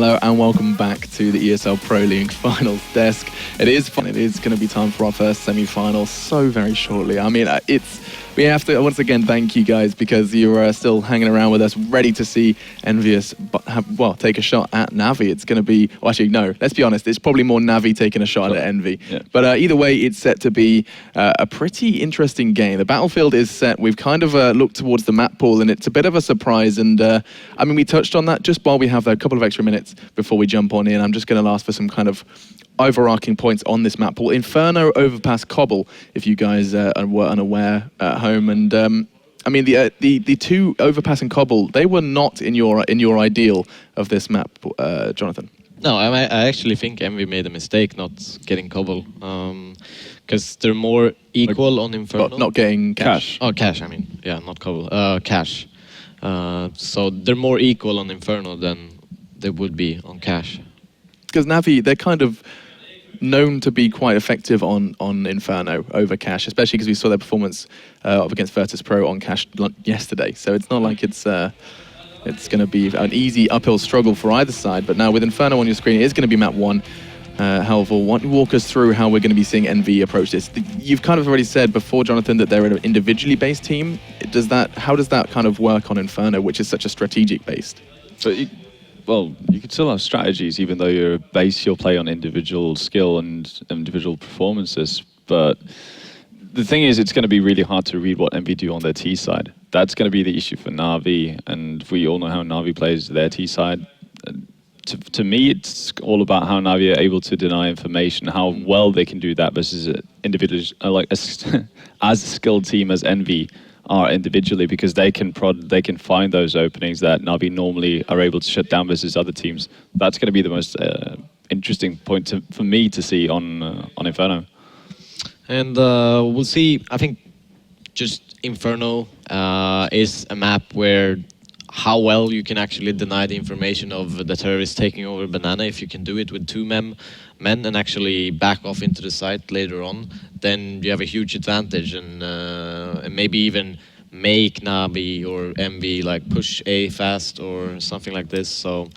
Hello and welcome back to the ESL Pro League finals desk. It is fun. It is going to be time for our first semi-final so very shortly. I mean, we have to once again thank you guys because you are still hanging around with us, ready to see enVyUS take a shot at NaVi. It's going to be, well, actually, no, let's be honest, it's probably more NaVi taking a shot at enVy. Yeah. But either way, it's set to be a pretty interesting game. The battlefield is set. We've kind of looked towards the map pool, and it's a bit of a surprise. And I mean, we touched on that just while we have a couple of extra minutes before we jump on in. I'm just going to ask for some kind of overarching points on this map pool. Inferno overpass Cobble, if you guys were unaware at home. And I mean, the two overpass and Cobble, they were not in your ideal of this map, Jonathan. No, I actually think enVy made a mistake not getting Cobble, because they're more equal on Inferno. But not getting cash. Oh, cash, I mean. Yeah, not Cobble. Cash. So they're more equal on Inferno than they would be on cash. Because NaVi, they're kind of known to be quite effective on Inferno over cash, especially because we saw their performance up against Virtus.pro on cash yesterday. So it's not like it's going to be an easy uphill struggle for either side. But now with Inferno on your screen, it is going to be map 1. However, why don't you walk us through how we're going to be seeing enVy approach this? You've kind of already said before, Jonathan, that they're an individually based team. How does that kind of work on Inferno, which is such a strategic based? Well, you can still have strategies, even though you base your play on individual skill and individual performances. But the thing is, it's going to be really hard to read what enVy do on their T side. That's going to be the issue for NaVi, and we all know how NaVi plays their T side. To me, it's all about how NaVi are able to deny information, how well they can do that versus individuals, like as a skilled team as enVy are individually, because they can find those openings that NaVi normally are able to shut down versus other teams. That's going to be the most interesting point for me to see on Inferno. And we'll see. I think just Inferno is a map where how well you can actually deny the information of the terrorists taking over Banana. If you can do it with 2 men and actually back off into the site later on, then you have a huge advantage, and maybe even make NaVi or enVy like push A fast or something like this. So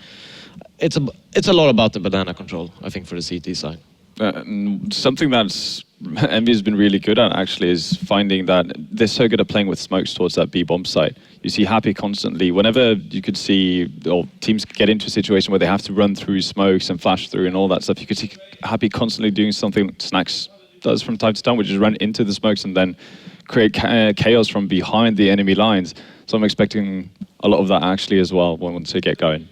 it's a lot about the banana control, I think, for the CT side. Something that's enVy has been really good at actually is finding that they're so good at playing with smokes towards that B bomb site. You see Happy constantly, whenever you could see, or teams get into a situation where they have to run through smokes and flash through and all that stuff, you could see Happy constantly doing something Snax does from time to time, which is run into the smokes and then create chaos from behind the enemy lines. So I'm expecting a lot of that actually as well once they get going.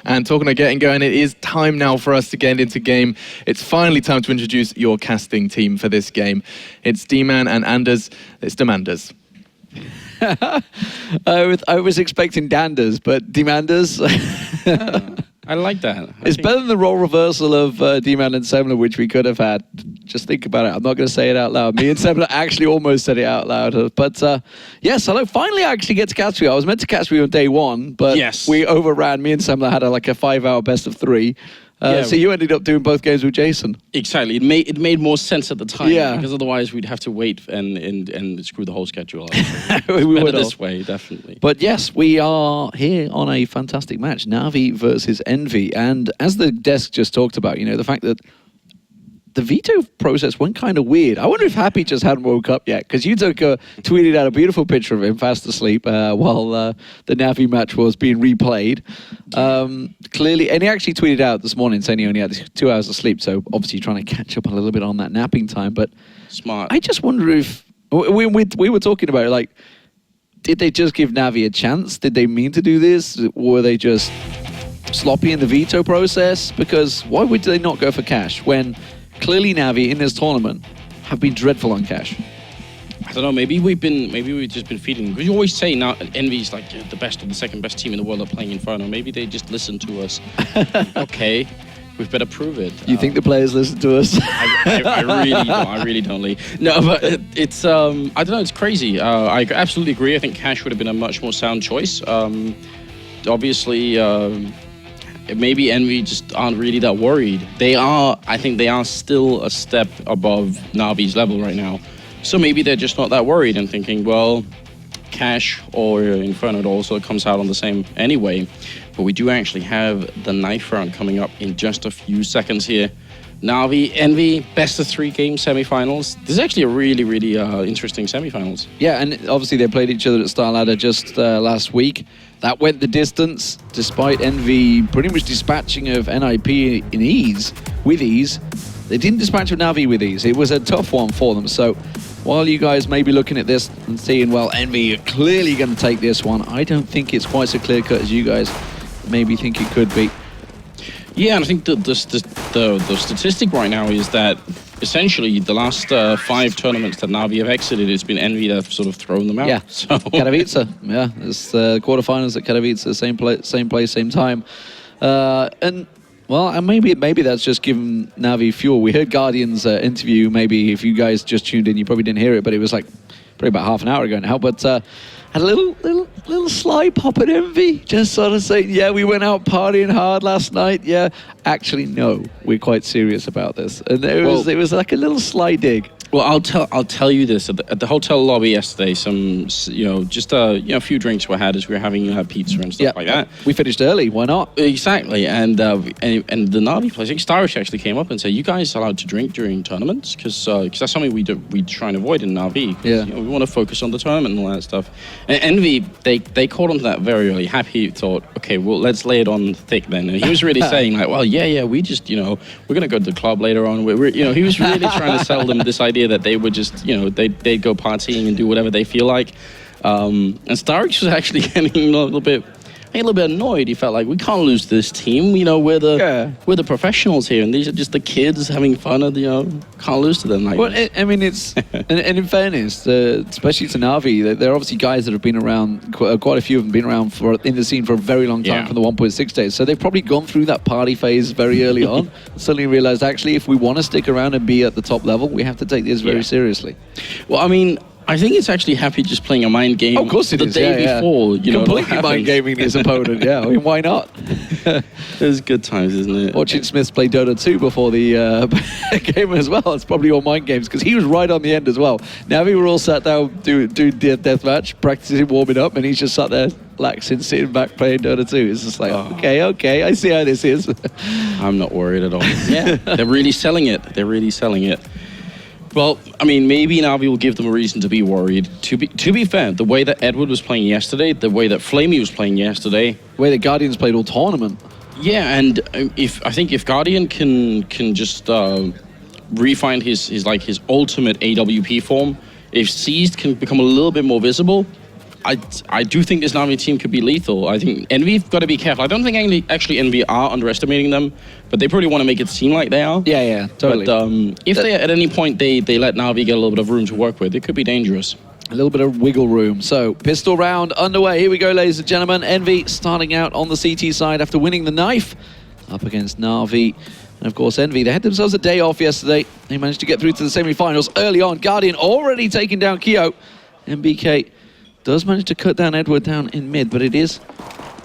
And talking of getting going, it is time now for us to get into game. It's finally time to introduce your casting team for this game. It's D-Man and Anders. It's Demanders. I was expecting Danders, but Demanders. I like that. It's better than the role reversal of D-Man and Semler, which we could have had. Just think about it. I'm not going to say it out loud. Me and Semler actually almost said it out loud. But yes, hello. Finally, I actually get to catch you. I was meant to catch you on day 1, but yes, we overran. Me and Semler had like a 5-hour best of 3. So you ended up doing both games with Jason. Exactly. It made more sense at the time. Yeah. Because otherwise we'd have to wait and screw the whole schedule up. We would this way, definitely. But yes, we are here on a fantastic match. NaVi versus enVy. And as the desk just talked about, you know, the fact that the veto process went kind of weird. I wonder if Happy just hadn't woke up yet, because you tweeted out a beautiful picture of him fast asleep while the NaVi match was being replayed. Clearly, and he actually tweeted out this morning saying he only had 2 hours of sleep, so obviously trying to catch up a little bit on that napping time. But smart. I just wonder if we were talking about it, like, did they just give NaVi a chance? Did they mean to do this? Or were they just sloppy in the veto process? Because why would they not go for cash when clearly NaVi in this tournament have been dreadful on cash? I don't know. Maybe we've just been feeding. Because you always say now enVy's like the best or the second best team in the world are playing Inferno. Maybe they just listen to us. Okay, we've better prove it. You think the players listen to us? I really don't, Lee. No, but it's I don't know. It's crazy. I absolutely agree. I think cash would have been a much more sound choice. Obviously. Maybe enVy just aren't really that worried. I think they are still a step above NaVi's level right now. So maybe they're just not that worried and thinking, well, cash or Inferno also comes out on the same anyway. but we do actually have the knife round coming up in just a few seconds here. NaVi, enVy, best of 3 game semifinals. This is actually a really, really interesting semifinals. Yeah, and obviously they played each other at Star Ladder just last week. That went the distance, despite enVy pretty much dispatching of NIP with ease. They didn't dispatch of NaVi with ease. It was a tough one for them. So while you guys may be looking at this and seeing, well, enVy are clearly going to take this one, I don't think it's quite so clear-cut as you guys maybe think it could be. Yeah, and I think the statistic right now is that essentially the last 5 tournaments that NaVi have exited, it's been enVy that have sort of thrown them out. Yeah, so. Katowice. Yeah, it's the quarterfinals at Katowice, same place, same time. And well, and maybe that's just giving NaVi fuel. We heard Guardian's interview. Maybe if you guys just tuned in, you probably didn't hear it, but it was like probably about half an hour ago now. But had a little sly pop at enVy, just sort of saying, yeah, we went out partying hard last night. Yeah, actually, no, we're quite serious about this. And it was like a little sly dig. Well, I'll tell you this at the hotel lobby yesterday. Just a few drinks were had as we were having pizza and stuff like that. We finished early. Why not? Exactly, and the NaVi players, I think Starish actually came up and said, "You guys are allowed to drink during tournaments because that's something we try and avoid in NaVi. Yeah, we want to focus on the tournament and all that stuff." And enVy, they caught on to that very early. Happy thought, okay, well let's lay it on thick then. And he was really saying like, well, yeah, we just we're gonna go to the club later on. He was really trying to sell them this idea that they would just, they'd go partying and do whatever they feel like. And Starix was actually getting a little bit annoyed. He felt like, we can't lose this team. We're the professionals here, and these are just the kids having fun. And can't lose to them. Like well, I mean, it's and in fairness, especially to NaVi, they're obviously guys that have been around. Quite a few of them been around in the scene for a very long time, from the 1.6 days. So they've probably gone through that party phase very early on. And suddenly realized, actually, if we want to stick around and be at the top level, we have to take this very seriously. Well, I mean, I think it's actually Happy just playing a mind game. Of course it is. The day before, completely mind gaming his opponent. Yeah, I mean, why not? It's good times, isn't it? Watching Smith play Dota 2 before the game as well. It's probably all mind games because he was right on the end as well. Now we were all sat down doing deathmatch, practicing warming up, and he's just sat there relaxing, sitting back playing Dota 2. It's just like, okay, I see how this is. I'm not worried at all. Yeah, they're really selling it. Well, I mean, maybe NaVi will give them a reason to be worried. To be fair, the way that Edward was playing yesterday, the way that Flamey was playing yesterday, the way that Guardians played all tournament. Yeah, and if Guardian can just refine his ultimate AWP form, if Seized can become a little bit more visible, I do think this NaVi team could be lethal. I think enVy have got to be careful. I don't think actually enVy are underestimating them, but they probably want to make it seem like they are. Yeah, totally. But if they at any point they let NaVi get a little bit of room to work with, it could be dangerous. A little bit of wiggle room. So, pistol round underway. Here we go, ladies and gentlemen. enVy starting out on the CT side after winning the knife up against NaVi. And of course, enVy, they had themselves a day off yesterday. They managed to get through to the semi-finals early on. Guardian already taking down Kyo. MBK does manage to cut down Edward down in mid, but it is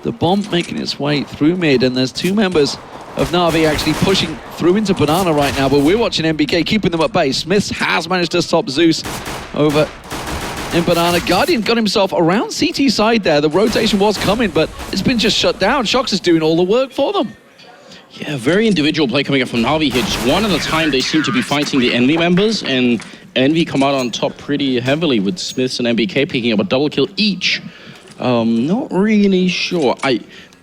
the bomb making its way through mid, and there's 2 members of NaVi actually pushing through into Banana right now, but we're watching MBK keeping them at bay. Smith has managed to stop Zeus over in Banana. Guardian got himself around CT side there. The rotation was coming, but it's been just shut down. Shox is doing all the work for them. Yeah, very individual play coming up from NaVi here. Just one at a time, they seem to be fighting the enVy members, and enVy come out on top pretty heavily with Smiths and MBK picking up a double kill each. Not really sure.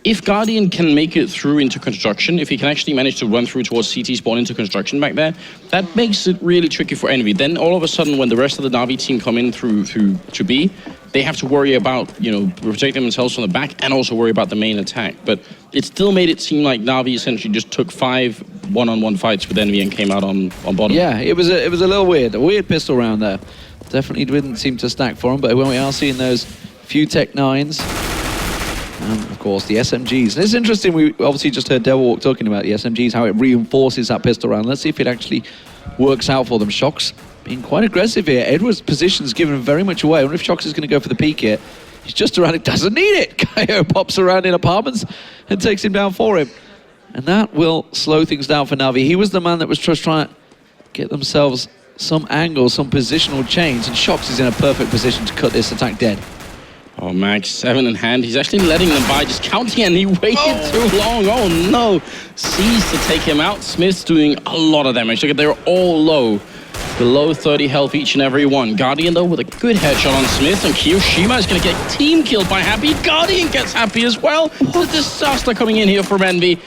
If Guardian can make it through into construction, if he can actually manage to run through towards CT spawn into construction back there, that makes it really tricky for enVy. Then all of a sudden, when the rest of the NaVi team come in through to B, they have to worry about, protecting themselves from the back and also worry about the main attack. But it still made it seem like NaVi essentially just took 5 one-on-one fights with enVy and came out on bottom. Yeah, it was a little weird. A weird pistol round there. Definitely didn't seem to stack for him, but when we are seeing those few Tech 9s, and of course the SMGs. And it's interesting, we obviously just heard Devilwalk talking about the SMGs, how it reinforces that pistol round. Let's see if it actually works out for them. Shox being quite aggressive here. Edward's position's given very much away. I wonder if Shox is going to go for the peek here. He's just around it, doesn't need it. Kyo pops around in apartments and takes him down for him. And that will slow things down for NaVi. He was the man that was just trying to get themselves some angle, some positional change, and Shox is in a perfect position to cut this attack dead. Oh, Max 7 in hand. He's actually letting them by, just counting, and he waited too long. Oh no. Sees to take him out. Smith's doing a lot of damage. Look at, they're all low. Below 30 health each and every one. Guardian though with a good headshot on Smith, and Kiyoshima is going to get team killed by Happy. Guardian gets Happy as well. What a disaster coming in here from Envy.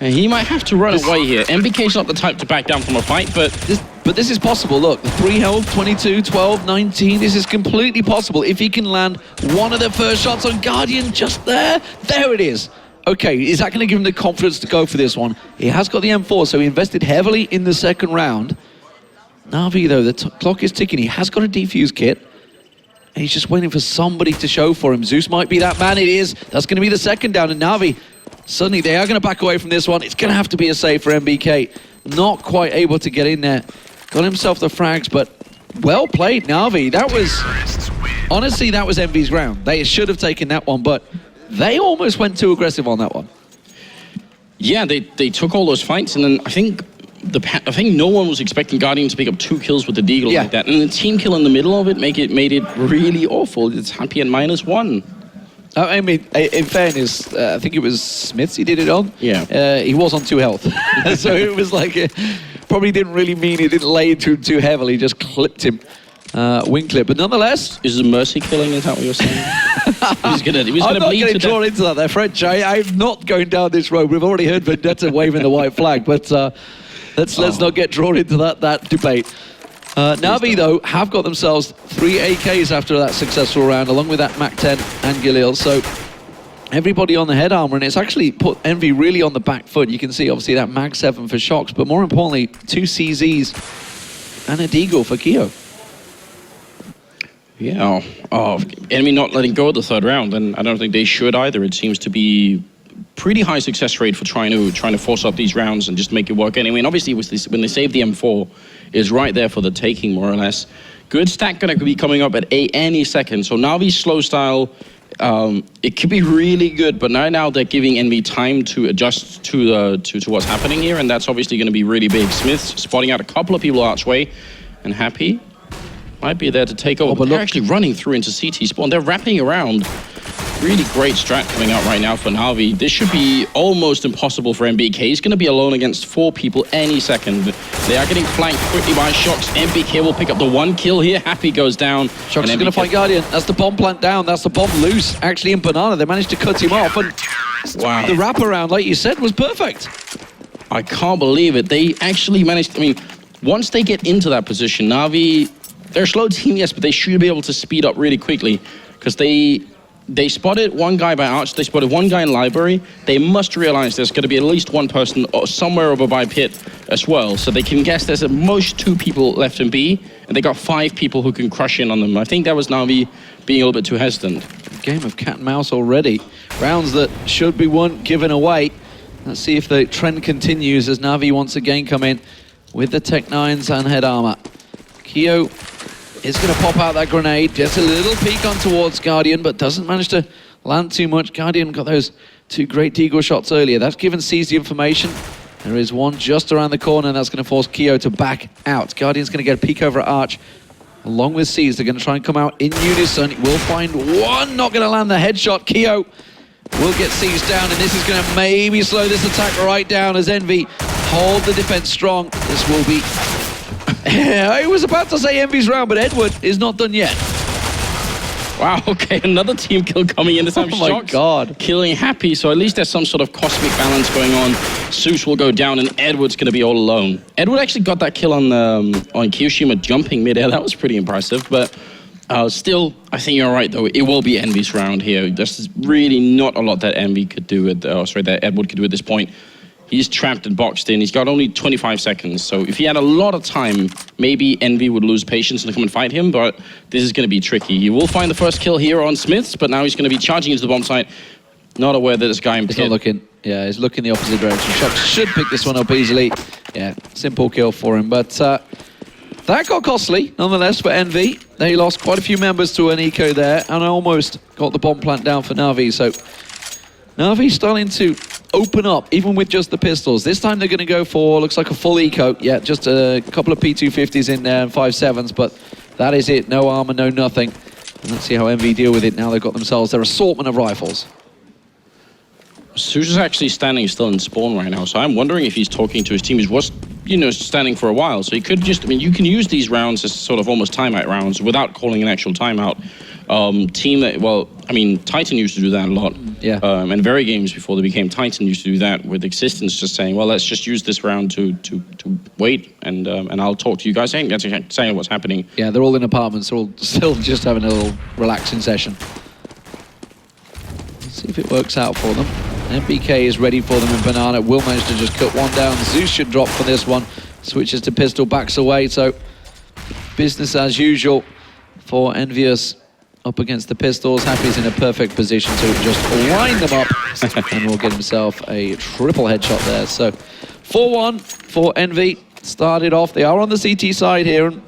And he might have to run away here. MBK's not the type to back down from a fight, but this is possible. Look, 3 health, 22, 12, 19. This is completely possible. If he can land one of the first shots on Guardian just there. There it is. Okay, is that going to give him the confidence to go for this one? He has got the M4, so he invested heavily in the second round. NaVi, though, the clock is ticking. He has got a defuse kit. And he's just waiting for somebody to show for him. Zeus might be that man. It is. That's going to be the second down. And NaVi, suddenly they are going to back away from this one. It's going to have to be a save for MBK. Not quite able to get in there. Got himself the frags, but well played, NaVi. That was, honestly, that was Envy's round. They should have taken that one, but they almost went too aggressive on that one. yeah, they took all those fights, and then I think no one was expecting Guardian to pick up 2 kills with the Deagle like that. And the team kill in the middle of it made it really awful. It's Happy at -1. I mean, in fairness, I think it was Smiths he did it on. Yeah. He was on 2 health. So it was like, probably didn't really mean it, didn't lay into him too heavily, just clipped him, wing clip. But nonetheless... Is it mercy killing, is that what you're saying? he was gonna I'm not bleed going to to draw death. into that, they're French. I'm not going down this road. We've already heard Vendetta waving the white flag, but let's not get drawn into that debate. NaVi, though, have got themselves 3 AKs after that successful round, along with that Mac-10 and Galil. So everybody on the head armor, and it's actually put Envy really on the back foot. You can see, obviously, that Mag-7 for Shocks, but more importantly, 2 CZs and a Deagle for Kyo. Yeah. Oh, Enemy not letting go of the 3rd round, and I don't think they should either. It seems to be pretty high success rate for trying to force up these rounds and just make it work anyway. And obviously, when they save the M4, is right there for the taking, more or less. Good stack going to be coming up at any second. So NaVi's slow style, it could be really good, but now they're giving Envy time to adjust to what's happening here, and that's obviously going to be really big. Smith's spotting out a couple of people archway, and Happy might be there to take over. But they're actually running through into CT spawn. They're wrapping around. Really great strat coming out right now for NaVi. This should be almost impossible for MBK. He's going to be alone against 4 people any second. They are getting flanked quickly by Shocks. MBK will pick up the 1 kill here. Happy goes down. Shocks is going to fight Guardian. That's the bomb plant down. That's the bomb loose. Actually, in Banana, they managed to cut him off. And wow. The wraparound, like you said, was perfect. I can't believe it. They actually managed, I mean, once they get into that position, NaVi, they're a slow team, yes, but they should be able to speed up really quickly, because they spotted 1 guy by Arch, they spotted 1 guy in Library. They must realize there's going to be at least 1 person somewhere over by Pit as well. So they can guess there's at most 2 people left in B, and they got 5 people who can crush in on them. I think that was NaVi being a little bit too hesitant. Game of cat and mouse already. Rounds that should be won, given away. Let's see if the trend continues as NaVi once again come in with the Tech 9s and head armor. Kyo is going to pop out that grenade, gets a little peek on towards Guardian, but doesn't manage to land too much. Guardian got those 2 great Deagle shots earlier. That's given C's the information. There is one just around the corner, and that's going to force Kyo to back out. Guardian's going to get a peek over at Arch, along with C's. They're going to try and come out in unison. We'll find one, not going to land the headshot. Kyo will get C's down, and this is going to maybe slow this attack right down as Envy hold the defense strong. This will be... I was about to say Envy's round, but Edward is not done yet. Wow, okay, another team kill coming in. This time Oh my Shocks God. killing Happy, so at least there's some sort of cosmic balance going on. Zeus will go down, and Edward's going to be all alone. Edward actually got that kill on Kiyoshima jumping midair. That was pretty impressive, but still, I think you're right, though. It will be Envy's round here. There's really not a lot that Envy could do that Edward could do at this point. He's trapped and boxed in. He's got only 25 seconds. So if he had a lot of time, maybe Envy would lose patience and come and fight him, but this is going to be tricky. He will find the first kill here on Smiths, but now he's going to be charging into the bomb site. Not aware that this guy in Pit... He's not looking. Yeah, he's looking the opposite direction. Shocks should pick this one up easily. Yeah, simple kill for him. But that got costly, nonetheless, for Envy. They lost quite a few members to an eco there, and almost got the bomb plant down for NaVi. So NaVi starting to open up, even with just the pistols. This time they're going to go for, looks like a full eco. Yeah, just a couple of P250s in there and 5.7s, but that is it. No armor, no nothing. And let's see how enVy deal with it now they've got themselves their assortment of rifles. Zeus is actually standing still in spawn right now, so I'm wondering if he's talking to his team. He was, standing for a while, so he could just, you can use these rounds as sort of almost timeout rounds without calling an actual timeout. Titan used to do that a lot. Yeah. And very games before they became Titan used to do that with Existence, just saying, well, let's just use this round to wait, and I'll talk to you guys. That's saying what's happening. Yeah, they're all in apartments, they're all still just having a little relaxing session. Let's see if it works out for them. NBK is ready for them, and Banana will manage to just cut one down. Zeus should drop for this one. Switches to pistol, backs away, so business as usual for enVyUS up against the pistols. Happy's in a perfect position to just line them up and will get himself a triple headshot there. So 4-1 for enVy. Started off, they are on the CT side here, and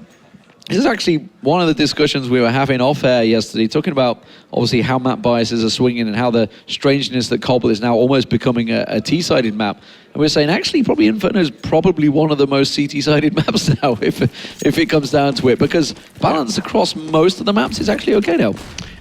this is actually one of the discussions we were having off air yesterday, talking about obviously how map biases are swinging and how the strangeness that Cobble is now almost becoming a T-sided map. And we're saying actually probably Inferno is probably one of the most CT-sided maps now if it comes down to it, because balance across most of the maps is actually okay now.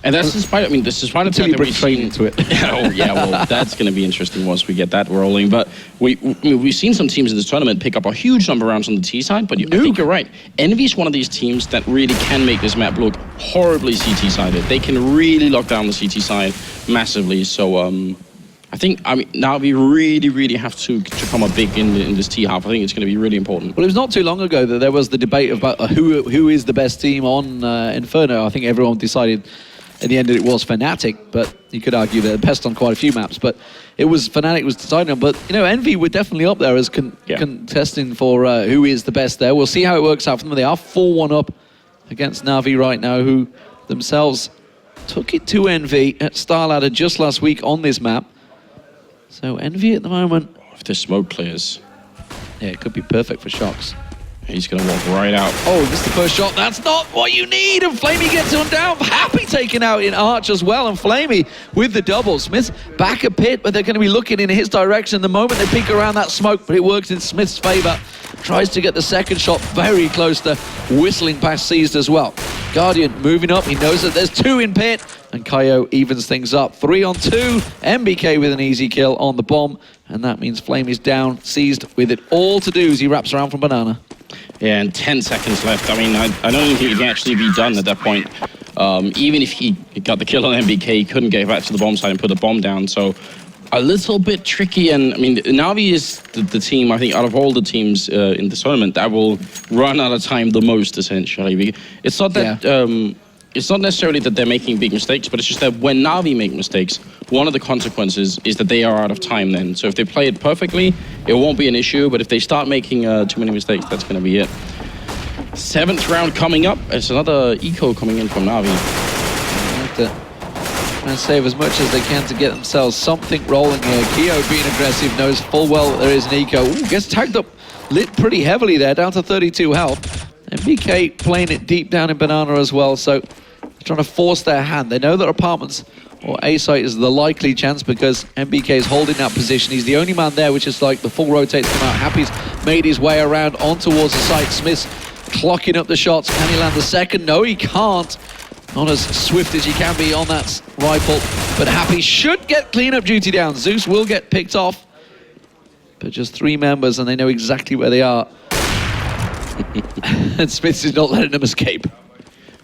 And that's despite, this is part of the fact that we've seen into it. Well, that's going to be interesting once we get that rolling. But we've seen some teams in this tournament pick up a huge number of rounds on the T side, but I think you're right. enVy is one of these teams that really can make this map look horribly CT-sided. They can really lock down the CT side massively. So I think, now we really have to come up big in this T half. I think it's going to be really important. Well, it was not too long ago that there was the debate about who is the best team on Inferno. I think everyone decided in the end it was Fnatic, but you could argue they're best on quite a few maps. But it was Fnatic was deciding on. But enVy were definitely up there as contesting for who is the best there. We'll see how it works out for them. They are 4-1 up against NaVi right now, who themselves took it to enVy at Star Ladder just last week on this map. So enVy at the moment. If the smoke clears. Yeah, it could be perfect for Shox. He's going to walk right out. Oh, this is the first shot. That's not what you need. And Flamey gets him down. Happy taken out in Arch as well. And Flamey with the double. Smith's back a pit, but they're going to be looking in his direction the moment they peek around that smoke. But it works in Smith's favor. Tries to get the second shot very close to whistling past Seized as well. Guardian moving up. He knows that there's two in pit. And Kaio evens things up. 3-on-2. MBK with an easy kill on the bomb. And that means Flamey's down. Seized with it all to do as he wraps around from Banana. Yeah, and 10 seconds left. I don't think he can actually be done at that point. Even if he got the kill on MBK, he couldn't get back to the bomb side and put the bomb down. So a little bit tricky. And NaVi is the team, I think, out of all the teams in the tournament that will run out of time the most, essentially. It's not that... It's not necessarily that they're making big mistakes, but it's just that when NaVi make mistakes, one of the consequences is that they are out of time then. So if they play it perfectly, it won't be an issue, but if they start making too many mistakes, that's going to be it. 7th round coming up. It's another eco coming in from NaVi. Trying to save as much as they can to get themselves something rolling here. Keo being aggressive, knows full well that there is an eco. Ooh, gets tagged up, lit pretty heavily there, down to 32 health. And BK playing it deep down in Banana as well, so trying to force their hand. They know that apartments or A site is the likely chance because MBK is holding that position. He's the only man there, which is like the full rotate to come out. Happy's made his way around on towards the site. Smith's clocking up the shots. Can he land the second? No, he can't. Not as swift as he can be on that rifle, but Happy should get cleanup duty down. Zeus will get picked off, but just 3 members and they know exactly where they are. And Smith is not letting them escape.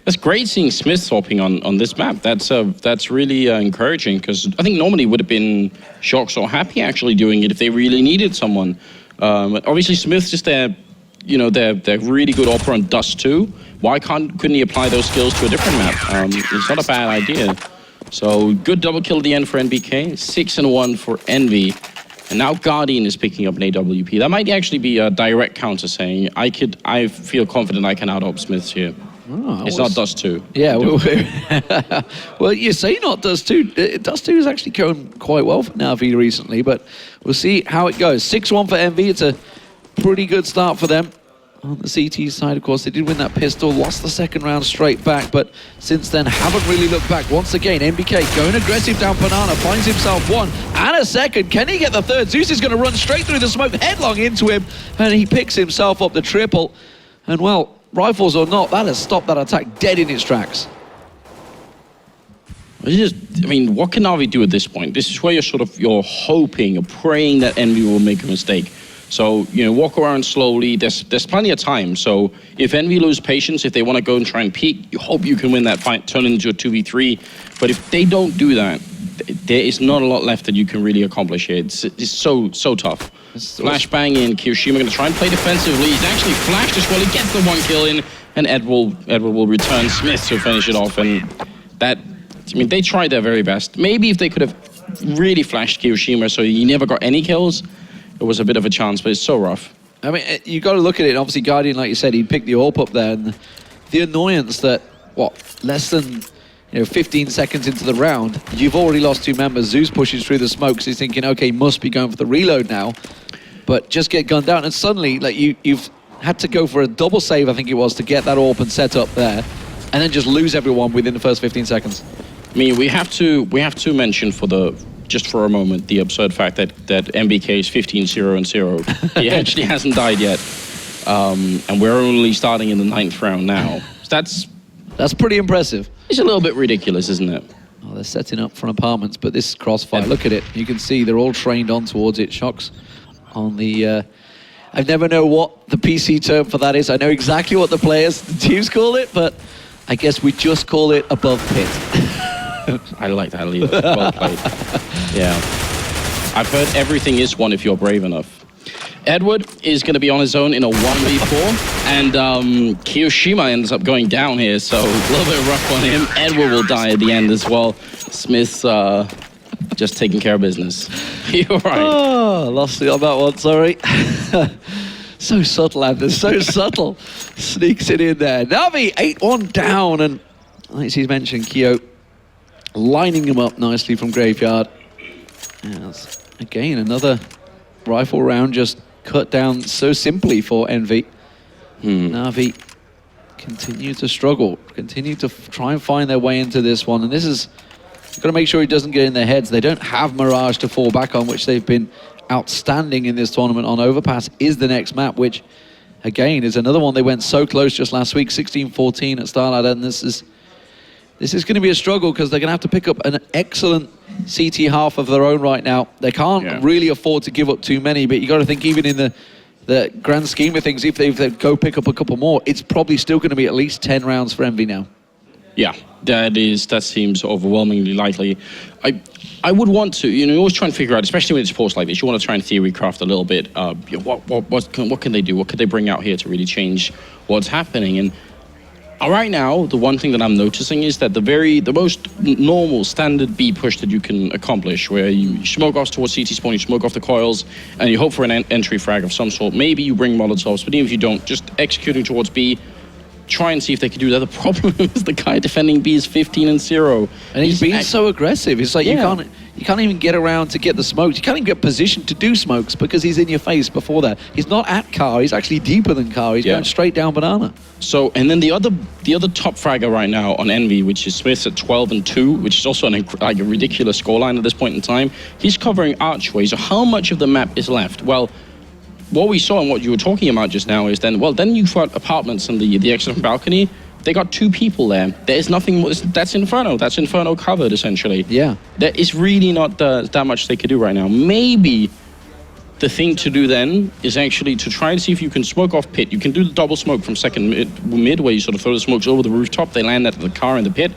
That's great seeing Smith swapping on this map. That's really encouraging because I think normally it would have been Shox or Happy actually doing it if they really needed someone. Obviously Smith's just they're really good opera on Dust 2. Why couldn't he apply those skills to a different map? It's not a bad idea. So good double kill at the end for NBK. 6-1 for enVy. And now Guardian is picking up an AWP. That might actually be a direct counter saying, I feel confident I can out-op Smiths here. Oh, it's not Dust 2. Yeah, well, you say not Dust 2. Dust 2 is actually going quite well for NaVi recently, but we'll see how it goes. 6-1 for enVy. It's a pretty good start for them. On the CT side, of course, they did win that pistol, lost the second round straight back, but since then haven't really looked back. Once again, MBK going aggressive down Banana, finds himself 1 and a second. Can he get the third? Zeus is going to run straight through the smoke, headlong into him, and he picks himself up the triple. And well, rifles or not, that has stopped that attack dead in its tracks. I mean, what can NaVi do at this point? This is where you're hoping, you're praying that enVy will make a mistake. So, walk around slowly. There's plenty of time. So if enVy lose patience, if they want to go and try and peek, you hope you can win that fight, turn it into a 2v3. But if they don't do that, there is not a lot left that you can really accomplish here. It's so tough. Flashbang in, Kiyoshima going to try and play defensively. He's actually flashed as well. He gets the 1 kill in, and Edward will return Smith to finish it off. And that... I mean, they tried their very best. Maybe if they could have really flashed Kiyoshima so he never got any kills, it was a bit of a chance, but it's so rough. I mean, you got to look at it. Obviously, Guardian, like you said, he picked the AWP up there. And the annoyance that, less than 15 seconds into the round, you've already lost 2 members. Zeus pushes through the smokes. He's thinking, okay, must be going for the reload now. But just get gunned down. And suddenly, like you've had to go for a double save, I think it was, to get that AWP and set up there. And then just lose everyone within the first 15 seconds. I mean, we have to mention just for a moment the absurd fact that MBK is 15-0-0. He actually hasn't died yet, and we're only starting in the 9th round now. So that's pretty impressive. It's a little bit ridiculous, isn't it? Oh, they're setting up for apartments, but this crossfire, look at it. You can see they're all trained on towards it. Shocks on the... I never know what the PC term for that is. I know exactly what the teams call it, but I guess we just call it above pit. I like that, Leo. Well played. Yeah. I've heard everything is one if you're brave enough. Edward is going to be on his own in a 1v4, and Kiyoshima ends up going down here, so a little bit rough on him. Edward will die at the end as well. Smith's just taking care of business. You're right. Oh, lost it on that one, sorry. So subtle, Anders, so subtle. Sneaks it in there. NaVi, 8-1 down, and as he's mentioned, Kyo lining him up nicely from Graveyard. Yes. Again, another rifle round just cut down so simply for enVy. NaVi continue to struggle, continue to try and find their way into this one, and this is, you've got to make sure he doesn't get in their heads. They don't have Mirage to fall back on, which they've been outstanding in this tournament on. Overpass is the next map, which again is another one they went so close just last week, 16-14 at Starlight, and this is going to be a struggle because they're going to have to pick up an excellent CT half of their own right now. They can't really afford to give up too many, but you got to think even in the grand scheme of things, if they go pick up a couple more, it's probably still going to be at least 10 rounds for enVy now. Yeah, that seems overwhelmingly likely. I would want to, you always try and figure out, especially when it's sports like this, you want to try and theory craft a little bit. What can they do? What could they bring out here to really change what's happening? And right now, the one thing that I'm noticing is that the most normal standard B push that you can accomplish, where you smoke off towards CT spawn, you smoke off the coils, and you hope for an entry frag of some sort. Maybe you bring Molotovs, but even if you don't, just executing towards B, try and see if they can do that. The problem is the guy defending B is 15-0. And he's being so aggressive. It's like you can't even get around to get the smokes. You can't even get positioned to do smokes because he's in your face before that. He's not at car, he's actually deeper than car. He's going straight down banana. So, and then the other top fragger right now on enVy, which is Smith at 12-2, which is also a ridiculous scoreline at this point in time. He's covering archway. So how much of the map is left? Well, what we saw and what you were talking about just now is then you've got apartments and the exit from balcony. They got 2 people there. There is nothing more. That's Inferno. That's Inferno covered, essentially. Yeah. There is really not that much they could do right now. Maybe the thing to do then is actually to try and see if you can smoke off pit. You can do the double smoke from second mid where you sort of throw the smokes over the rooftop. They land at the car in the pit.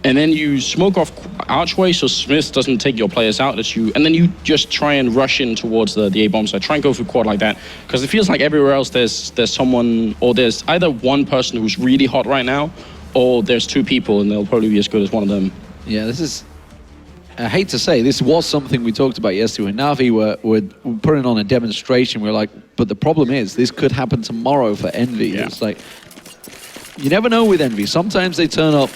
And then you smoke off archway so Smith doesn't take your players out. And then you just try and rush in towards the A-bomb side. Try and go through quad like that. Because it feels like everywhere else there's someone, or there's either one person who's really hot right now, or there's 2 people and they'll probably be as good as one of them. Yeah, this is... I hate to say, this was something we talked about yesterday when NaVi were putting on a demonstration. We were like, but the problem is, this could happen tomorrow for enVy. Yeah. It's like, you never know with enVy. Sometimes they turn up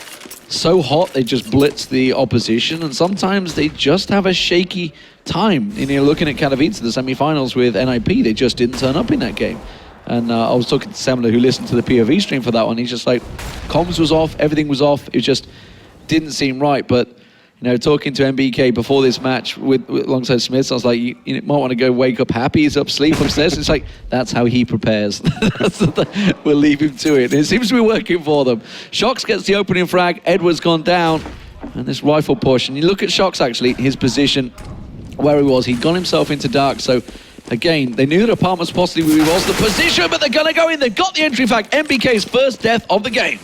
so hot they just blitz the opposition, and sometimes they just have a shaky time. And you're looking at Katowice, the semi-finals with NIP, they just didn't turn up in that game. And I was talking to Semler, who listened to the POV stream for that one. He's just like, comms was off, everything was off. It just didn't seem right. But talking to MBK before this match alongside Smith, I was like, you might want to go wake up happy. He's asleep upstairs. It's like, that's how he prepares. We'll leave him to it. It seems to be working for them. Shox gets the opening frag. Edward's gone down. And this rifle push, and you look at Shox actually, his position, where he was. He'd gone himself into dark, so again, they knew that Apartments possibly was the position, but they're gonna go in. They've got the entry flag. NBK's first death of the game.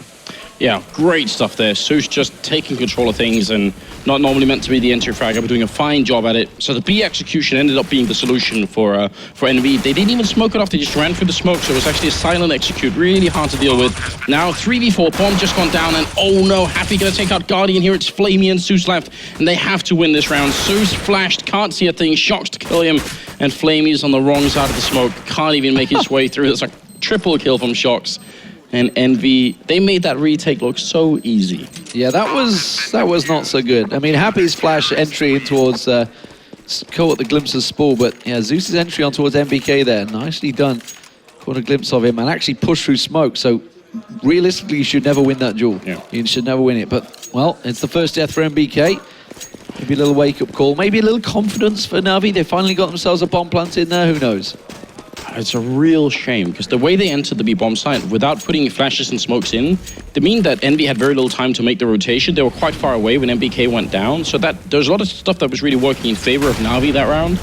Yeah, great stuff there. Zeus just taking control of things and not normally meant to be the entry fragger, but doing a fine job at it. So the B execution ended up being the solution for NV. They didn't even smoke it off, they just ran through the smoke, so it was actually a silent execute, really hard to deal with. Now 3v4, bomb just gone down, and oh no, Happy gonna take out Guardian here. It's Flamey and Zeus left, and they have to win this round. Zeus flashed, can't see a thing, Shox to kill him, and Flamey's on the wrong side of the smoke, can't even make his way through. It's like triple kill from Shox. And NV, they made that retake look so easy. Yeah, that was not so good. I mean, Happy's flash entry in towards caught the glimpse of Spool, but yeah, Zeus's entry on towards NBK there, nicely done. Caught a glimpse of him and actually pushed through smoke. So realistically, you should never win that duel. Yeah. You should never win it. But well, it's the first death for NBK. Maybe a little wake-up call. Maybe a little confidence for Navi. They finally got themselves a bomb plant in there. Who knows? It's a real shame, because the way they entered the B-bomb site without putting flashes and smokes in, they mean that NV had very little time to make the rotation. They were quite far away when NBK went down, so that there's a lot of stuff that was really working in favor of Navi that round.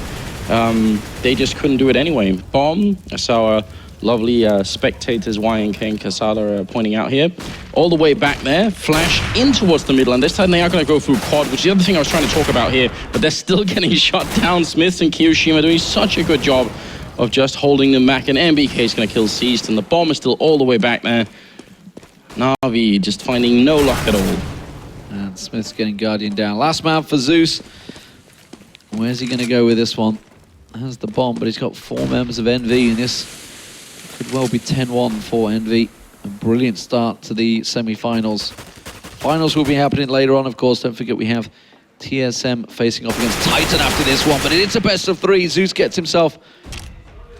They just couldn't do it anyway. Bomb, I saw lovely spectators, YNK and Kasala pointing out here. All the way back there, flash in towards the middle, and this time they are going to go through quad, which is the other thing I was trying to talk about here, but they're still getting shot down. Smiths and Kiyoshima doing such a good job of just holding them back, and NBK is going to kill Seized, and the bomb is still all the way back there. Navi just finding no luck at all. And Smith's getting Guardian down. Last man for Zeus. Where's he going to go with this one? Has the bomb, but he's got 4 members of NV, and this could well be 10-1 for NV. A brilliant start to the semi-finals. Finals will be happening later on, of course. Don't forget we have TSM facing off against Titan after this one, but it's a best of 3. Zeus gets himself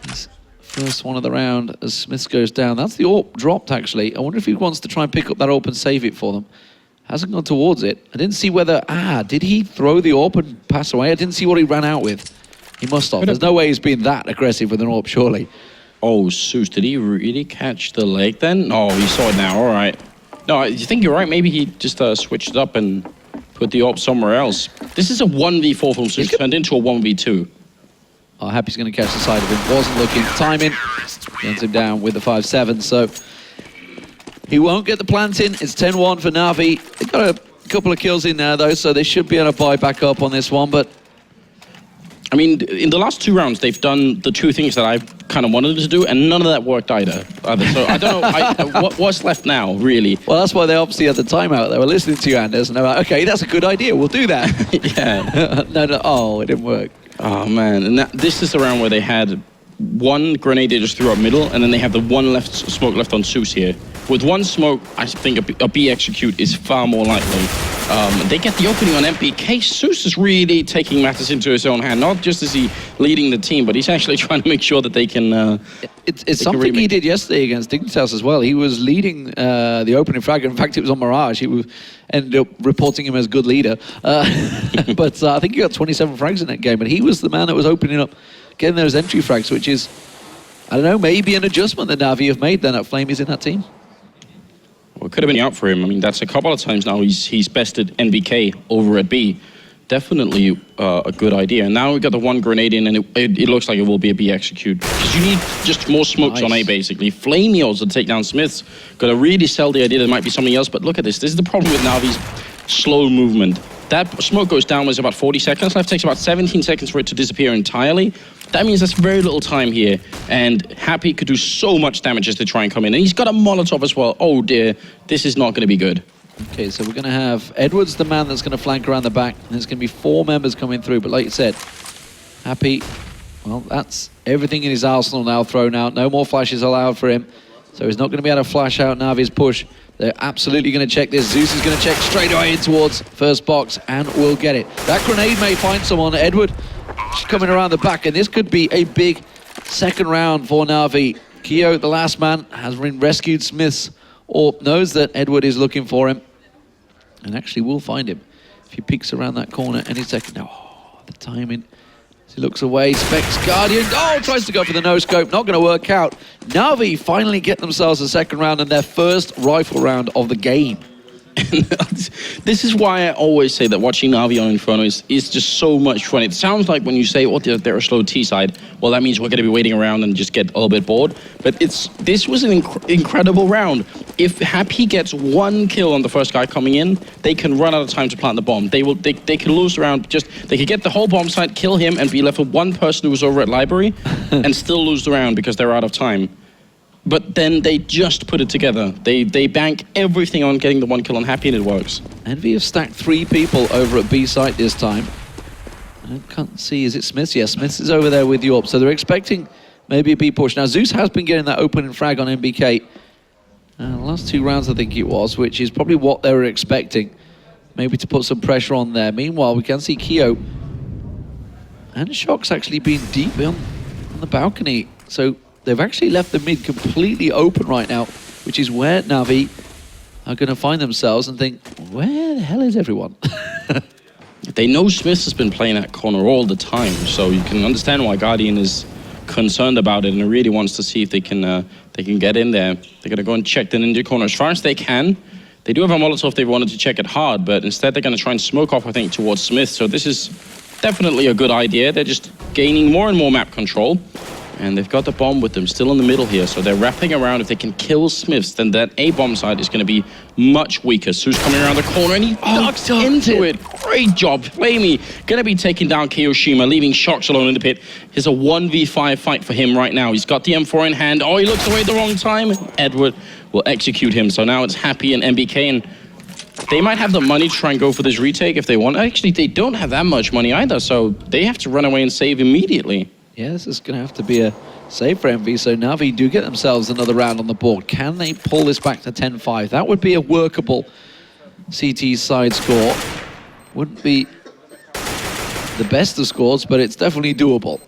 his first one of the round as Smith goes down. That's the AWP dropped, actually. I wonder if he wants to try and pick up that AWP and save it for them. Hasn't gone towards it. I didn't see whether... did he throw the AWP and pass away? I didn't see what he ran out with. He must have. There's no way he's been that aggressive with an AWP, surely. Oh, Zeus, did he really catch the leg then? Oh, he saw it now, all right. No, you think you're right. Maybe he just switched it up and put the AWP somewhere else. This is a 1v4 from Zeus turned into a 1v2. Oh, Happy's going to catch the side of him. Wasn't looking. Timing. Gets him down with the 5-7. So he won't get the plant in. It's 10-1 for Navi. They've got a couple of kills in there, though, so they should be able to buy back up on this one. But I mean, in the last 2 rounds, they've done the 2 things that I kind of wanted them to do, and none of that worked either. So I don't know what's left now, really. Well, that's why they obviously had the timeout. They were listening to you, Anders, and they were like, okay, that's a good idea. We'll do that. Yeah. No. Oh, it didn't work. Oh, man. And this is the round where they had 1 grenade they just threw up middle, and then they have the 1 smoke left on Zeus here. With 1 smoke, I think a B execute is far more likely. They get the opening on NBK. Zeus is really taking matters into his own hand. Not just is he leading the team, but he's actually trying to make sure that they can... It's something he did yesterday against Dignitas as well. He was leading the opening frag. In fact, it was on Mirage. He ended up reporting him as good leader. But I think he got 27 frags in that game. And he was the man that was opening up, getting those entry frags, which is, I don't know, maybe an adjustment that Navi have made then that Flamey's in that team. Well, it could have been out for him. I mean, that's a couple of times now he's bested NBK over at B. Definitely a good idea. And now we've got the 1 grenade in, and it looks like it will be a B execute. Because you need just more smokes on A, basically. Flamey also to take down Smiths. Got to really sell the idea there might be something else. But look at this. This is the problem with Navi's slow movement. That smoke goes down, there's about 40 seconds left. Takes about 17 seconds for it to disappear entirely. That means there's very little time here, and Happy could do so much damage as they try and come in. And he's got a Molotov as well. Oh dear, this is not going to be good. Okay, so we're going to have Edwards, the man that's going to flank around the back. And there's going to be 4 members coming through, but like you said, Happy, well, that's everything in his arsenal now thrown out. No more flashes allowed for him, so he's not going to be able to flash out Navi's push. They're absolutely going to check this. Zeus is going to check straight away in towards first box and will get it. That grenade may find someone. Edward coming around the back, and this could be a big second round for Navi. Keo, the last man, has rescued Smiths, or knows that Edward is looking for him, and actually will find him if he peeks around that corner any second. Oh, the timing. As he looks away, Specs Guardian, tries to go for the no-scope, not going to work out. Navi finally get themselves a second round and their first rifle round of the game. This is why I always say that watching NaVi on Inferno is just so much fun. It sounds like when you say, oh, they're a slow T side, well, that means we're going to be waiting around and just get a little bit bored. But this was an incredible round. If Happy gets one kill on the first guy coming in, they can run out of time to plant the bomb. They can lose the round. They could get the whole bomb site, kill him, and be left with one person who was over at library, and still lose the round because they're out of time. But then they just put it together. They bank everything on getting the one kill on Happy, and it works. enVy have stacked 3 people over at B site this time. I can't see, is it Smiths? Yeah, Smiths is over there with Yorp, so they're expecting maybe a B push. Now, Zeus has been getting that opening frag on MBK. The last 2 rounds, I think it was, which is probably what they were expecting. Maybe to put some pressure on there. Meanwhile, we can see Keo and Shock's actually being deep on the balcony. So they've actually left the mid completely open right now, which is where NaVi are going to find themselves and think, where the hell is everyone? They know Smiths has been playing that corner all the time, so you can understand why Guardian is concerned about it and really wants to see if they can get in there. They're going to go and check the ninja corner as far as they can. They do have a Molotov if they wanted to check it hard, but instead they're going to try and smoke off, I think, towards Smith. So this is definitely a good idea. They're just gaining more and more map control. And they've got the bomb with them still in the middle here, so they're wrapping around. If they can kill Smiths, then that A bomb side is going to be much weaker. Su's coming around the corner, and he ducks into it. Great job, Flamey. Going to be taking down Kiyoshima, leaving Shox alone in the pit. Here's a 1v5 fight for him right now. He's got the M4 in hand. Oh, he looks away at the wrong time. Edward will execute him. So now it's Happy and MBK, and they might have the money to try and go for this retake if they want. Actually, they don't have that much money either, so they have to run away and save immediately. Yeah, this is going to have to be a save for enVy. So NaVi do get themselves another round on the board. Can they pull this back to 10-5? That would be a workable CT side score. Wouldn't be the best of scores, but it's definitely doable.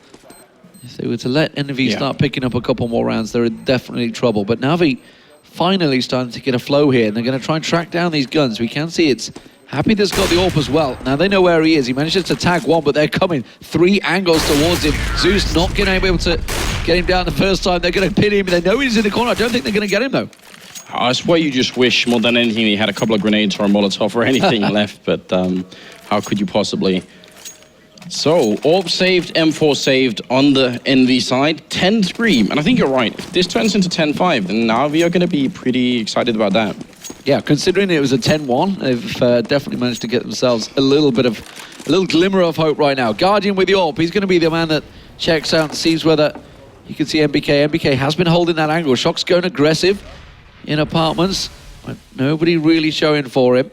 If they were to let enVy start picking up a couple more rounds, they're in definitely trouble. But NaVi finally starting to get a flow here, and they're going to try and track down these guns. We can see it's Happy that's got the AWP as well. Now they know where he is. He manages to tag one, but they're coming 3 angles towards him. Zeus not going to be able to get him down the first time. They're going to pin him. They know he's in the corner. I don't think they're going to get him, though. I swear you just wish more than anything he had a couple of grenades or a Molotov or anything left, but how could you possibly? So, AWP saved, M4 saved on the enVy side, 10-3. And I think you're right. If this turns into 10-5, then NaVi are going to be pretty excited about that. Yeah, considering it was a 10-1, they've definitely managed to get themselves a little glimmer of hope right now. Guardian with the AWP. He's going to be the man that checks out and sees whether you can see MBK. MBK has been holding that angle. Shock's going aggressive in apartments, but nobody really showing for him.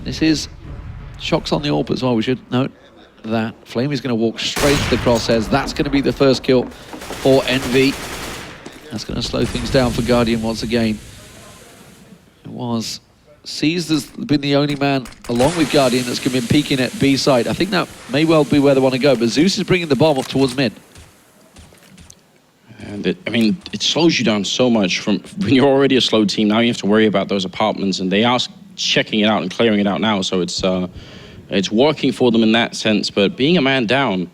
This is Shock's on the AWP as well. We should note that. Flamey's going to walk straight to the crosshairs. That's going to be the first kill for enVy. That's going to slow things down for Guardian once again. It was Seized has been the only man, along with Guardian, that's been peeking at B side. I think that may well be where they want to go, but Zeus is bringing the bomb up towards mid. And it slows you down so much from when you're already a slow team. Now you have to worry about those apartments, and they are checking it out and clearing it out now. So it's working for them in that sense. But being a man down,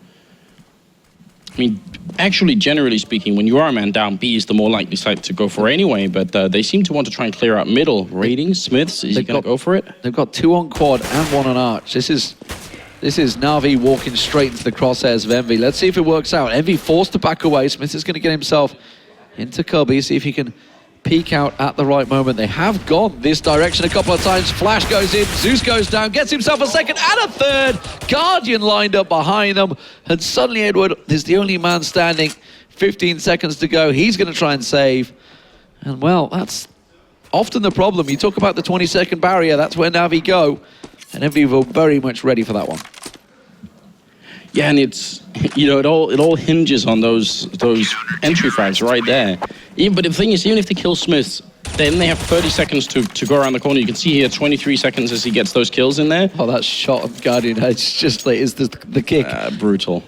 actually, generally speaking, when you are a man down, B is the more likely site to go for anyway. But they seem to want to try and clear out middle. Ratings, Smiths, is he going to go for it? They've got 2 on quad and 1 on arch. This is NaVi walking straight into the crosshairs of enVy. Let's see if it works out. enVy forced to back away. Smith is going to get himself into cubby, see if he can peek out at the right moment. They have gone this direction a couple of times. Flash goes in, Zeus goes down, gets himself a second and a third. Guardian lined up behind them, and suddenly Edward is the only man standing. 15 seconds to go. He's going to try and save. And well, that's often the problem. You talk about the 20-second barrier, that's where NaVi go. And enVy were very much ready for that one. Yeah, and it's, it all hinges on those entry frags right there. But the thing is, even if they kill Smiths, then they have 30 seconds to go around the corner. You can see here 23 seconds as he gets those kills in there. Oh, that shot of Guardian, it's just like, it's the kick. Brutal.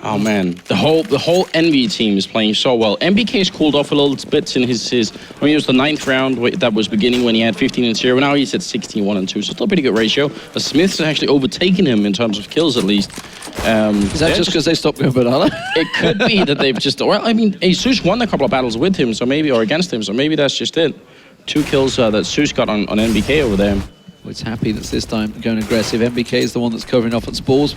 Oh man, the whole enVy team is playing so well. MBK's cooled off a little bit in his it was the 9th round that was beginning when he had 15-0. Now he's at 16-1-2, so still a pretty good ratio. But Smith's actually overtaken him in terms of kills at least. Is that just because they stopped going banana? It could be that they've just, Jesus won a couple of battles with him, or against him, so maybe that's just it. 2 kills that Zeus got on NBK over there. It's happy that's this time going aggressive. NBK is the one that's covering off at Spores.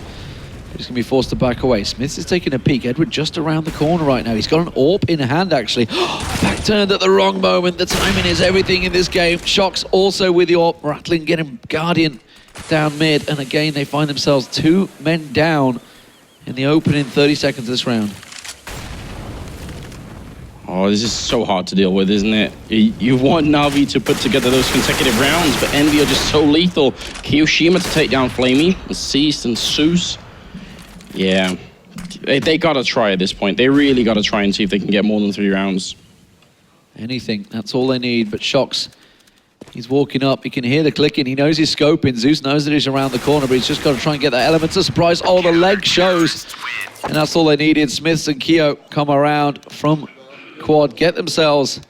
He's going to be forced to back away. Smiths is taking a peek. Edward just around the corner right now. He's got an AWP in hand, actually. Back turned at the wrong moment. The timing is everything in this game. Shox also with the AWP. Rattling getting Guardian down mid. And again, they find themselves 2 men down in the opening 30 seconds of this round. Oh, this is so hard to deal with, isn't it? You want NaVi to put together those consecutive rounds, but enVy are just so lethal. Kiyoshima to take down Flamey, and Seist and Zeus. Yeah, they gotta try at this point. They really gotta try and see if they can get more than 3 rounds. Anything, that's all they need. But Shox, he's walking up. He can hear the clicking. He knows he's scoping. Zeus knows that he's around the corner, but he's just got to try and get that element of surprise. Oh, the leg shows. And that's all they needed. Smiths and Keo come around from Quad, get themselves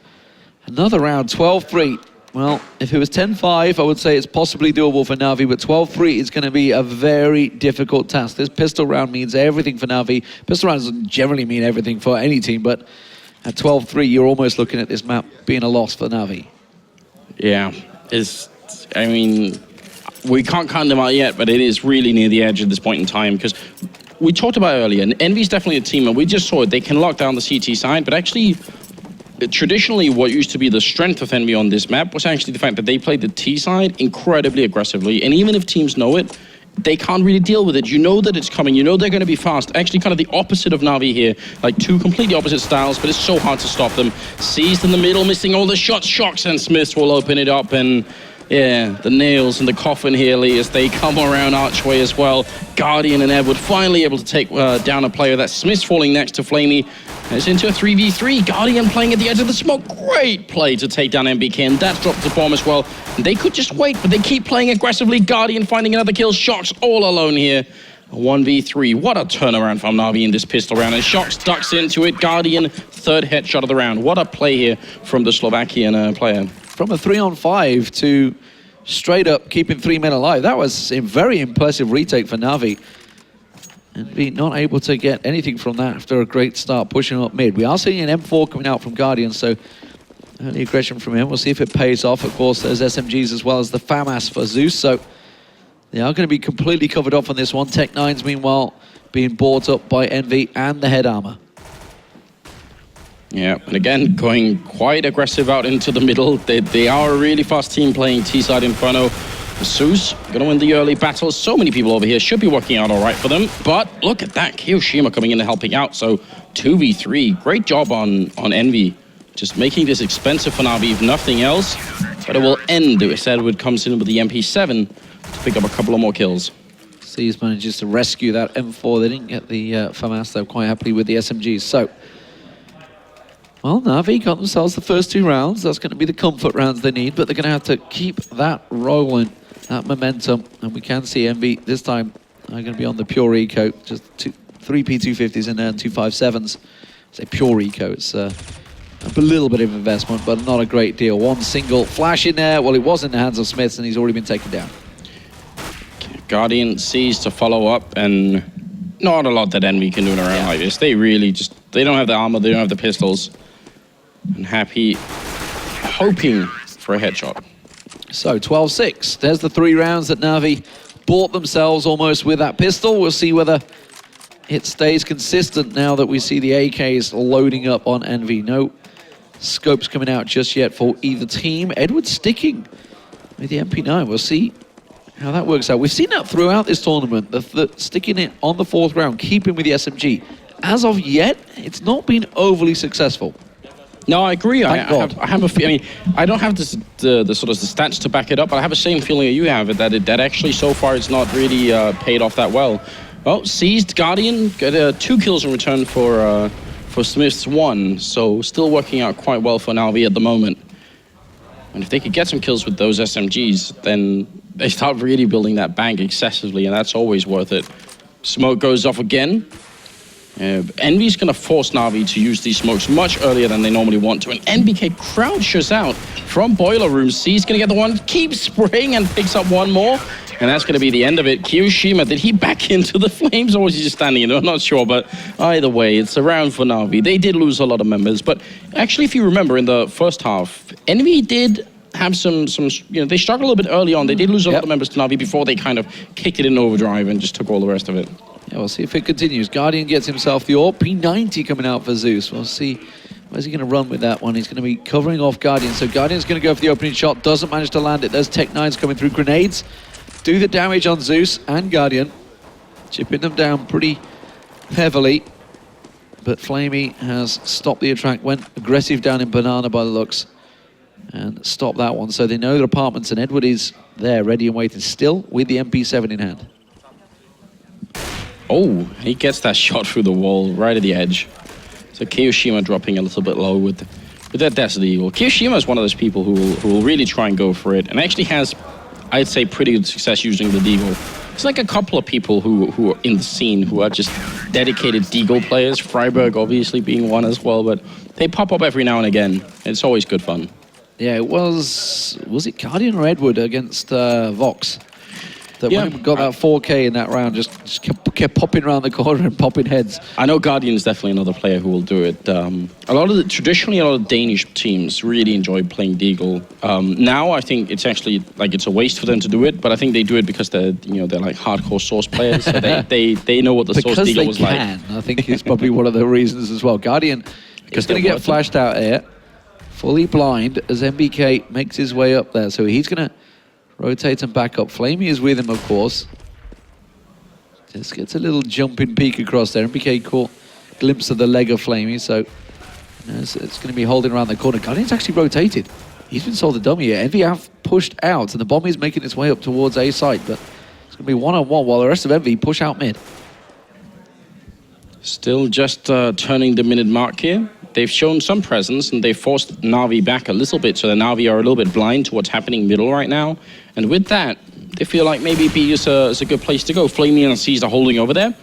another round, 12-3. Well, if it was 10-5, I would say it's possibly doable for NaVi, but 12-3 is going to be a very difficult task. This pistol round means everything for NaVi. Pistol round doesn't generally mean everything for any team, but at 12-3, you're almost looking at this map being a loss for NaVi. Yeah, I mean, we can't count them out yet, but it is really near the edge at this point in time, because we talked about earlier, and enVy's definitely a team, and we just saw it. They can lock down the CT side, but actually, traditionally, what used to be the strength of enVy on this map was actually the fact that they played the T side incredibly aggressively, and even if teams know it, they can't really deal with it. You know that it's coming, you know they're going to be fast. Actually, kind of the opposite of NaVi here, like 2 completely opposite styles, but it's so hard to stop them. Seized in the middle, missing all the shots. Shox and Smiths will open it up, and yeah, the nails in the coffin here, Lee, as they come around Archway as well. Guardian and Edward finally able to take down a player. That's Smiths falling next to Flamey. And it's into a 3v3. Guardian playing at the edge of the smoke. Great play to take down NBK, and that's dropped the bomb as well. And they could just wait, but they keep playing aggressively. Guardian finding another kill. Shox all alone here. A 1v3. What a turnaround from NaVi in this pistol round. And Shox ducks into it. Guardian, 3rd headshot of the round. What a play here from the Slovakian player. From a 3-on-5 to straight up keeping 3 men alive. That was a very impressive retake for NaVi. And be not able to get anything from that after a great start pushing up mid. We are seeing an M4 coming out from Guardian, so early aggression from him. We'll see if it pays off. Of course, there's SMGs as well as the FAMAS for Zeus, so they are going to be completely covered off on this one. Tech-9s, meanwhile, being bought up by enVy and the head armor. Yeah, and again, going quite aggressive out into the middle. They are a really fast team playing T-side Inferno. Zeus gonna win the early battle. So many people over here should be working out all right for them. But look at that, Kiyoshima coming in and helping out. So 2v3, great job on enVy. Just making this expensive for NaVi, if nothing else. But it will end as Edward comes in with the MP7 to pick up a couple of more kills. Seas manages to rescue that M4. They didn't get the FAMAS, though, quite happily with the SMGs. So, well, NaVi got themselves the first 2 rounds. That's going to be the comfort rounds they need, but they're going to have to keep that rolling, that momentum. And we can see enVy this time are going to be on the pure eco, just 3 P250s in there and 2 5.7s. Say pure eco, it's a little bit of investment, but not a great deal. 1 single flash in there. Well, it was in the hands of Smiths, and he's already been taken down. Guardian sees to follow up, and not a lot that enVy can do in a round like this. They really just, they don't have the armor, they don't have the pistols. And Happy hoping for a headshot. So 12-6. There's the 3 rounds that NaVi bought themselves almost with that pistol. We'll see whether it stays consistent now that we see the AKs loading up on enVy. No scopes coming out just yet for either team. Edward sticking with the MP9. We'll see how that works out. We've seen that throughout this tournament, the sticking it on the 4th round, keeping with the SMG. As of yet, it's not been overly successful. No, I agree. I have a feeling. I don't have the sort of the stats to back it up, but I have the same feeling that you have, that actually so far it's not really paid off that well. Well, seized Guardian, got 2 kills in return for Smith's 1, so still working out quite well for NaVi at the moment. And if they could get some kills with those SMGs, then they start really building that bank excessively, and that's always worth it. Smoke goes off again. enVy's going to force NaVi to use these smokes much earlier than they normally want to. And NBK crouches out from Boiler Room. C's going to get the one, keeps spraying and picks up one more. And that's going to be the end of it. kioShiMa, did he back into the flames or was he just standing in? I'm not sure, but either way, it's a round for NaVi. They did lose a lot of members, but actually, if you remember, in the first half, enVy did have some, they struggled a little bit early on. They did lose a lot of members to NaVi before they kind of kicked it in overdrive and just took all the rest of it. Yeah, we'll see if it continues. Guardian gets himself the AWP. P90 coming out for Zeus. We'll see. Where's he going to run with that one? He's going to be covering off Guardian. So Guardian's going to go for the opening shot. Doesn't manage to land it. There's Tech9s coming through. Grenades do the damage on Zeus and Guardian. Chipping them down pretty heavily. But Flamey has stopped the attract. Went aggressive down in Banana by the looks. And stopped that one. So they know their apartments. And Edward is there, ready and waiting. Still with the MP7 in hand. Oh, he gets that shot through the wall right at the edge. So kioShiMa dropping a little bit low with that Desert Eagle. kioShiMa is one of those people who will really try and go for it, and actually has, I'd say, pretty good success using the Deagle. It's like a couple of people who are in the scene who are just dedicated Deagle players. Freiburg obviously being one as well, but they pop up every now and again. It's always good fun. Yeah, it was it Guardian or Edward against Vox? That when he got that 4K in that round, just kept popping around the corner and popping heads. I know Guardian is definitely another player who will do it. Traditionally, a lot of Danish teams really enjoy playing Deagle. Now, I think it's actually like it's a waste for them to do it, but I think they do it because they're like hardcore Source players. So they know what the Source Deagle was like. I think it's probably one of the reasons as well. Guardian is going to get flashed out here, fully blind as NBK makes his way up there. So he's going to rotate and back up. Flamey is with him, of course. Just gets a little jumping peek across there. NBK caught a glimpse of the leg of Flamey, so it's going to be holding around the corner. Guardian's actually rotated. He's been sold a dummy here. enVy have pushed out, and the bomb is making its way up towards A site, but it's going to be one-on-one while the rest of enVy push out mid. Still just turning the minute mark here. They've shown some presence and they forced NaVi back a little bit, so the NaVi are a little bit blind to what's happening middle right now. And with that, they feel like maybe B is a good place to go. Flamey and C's are holding over there.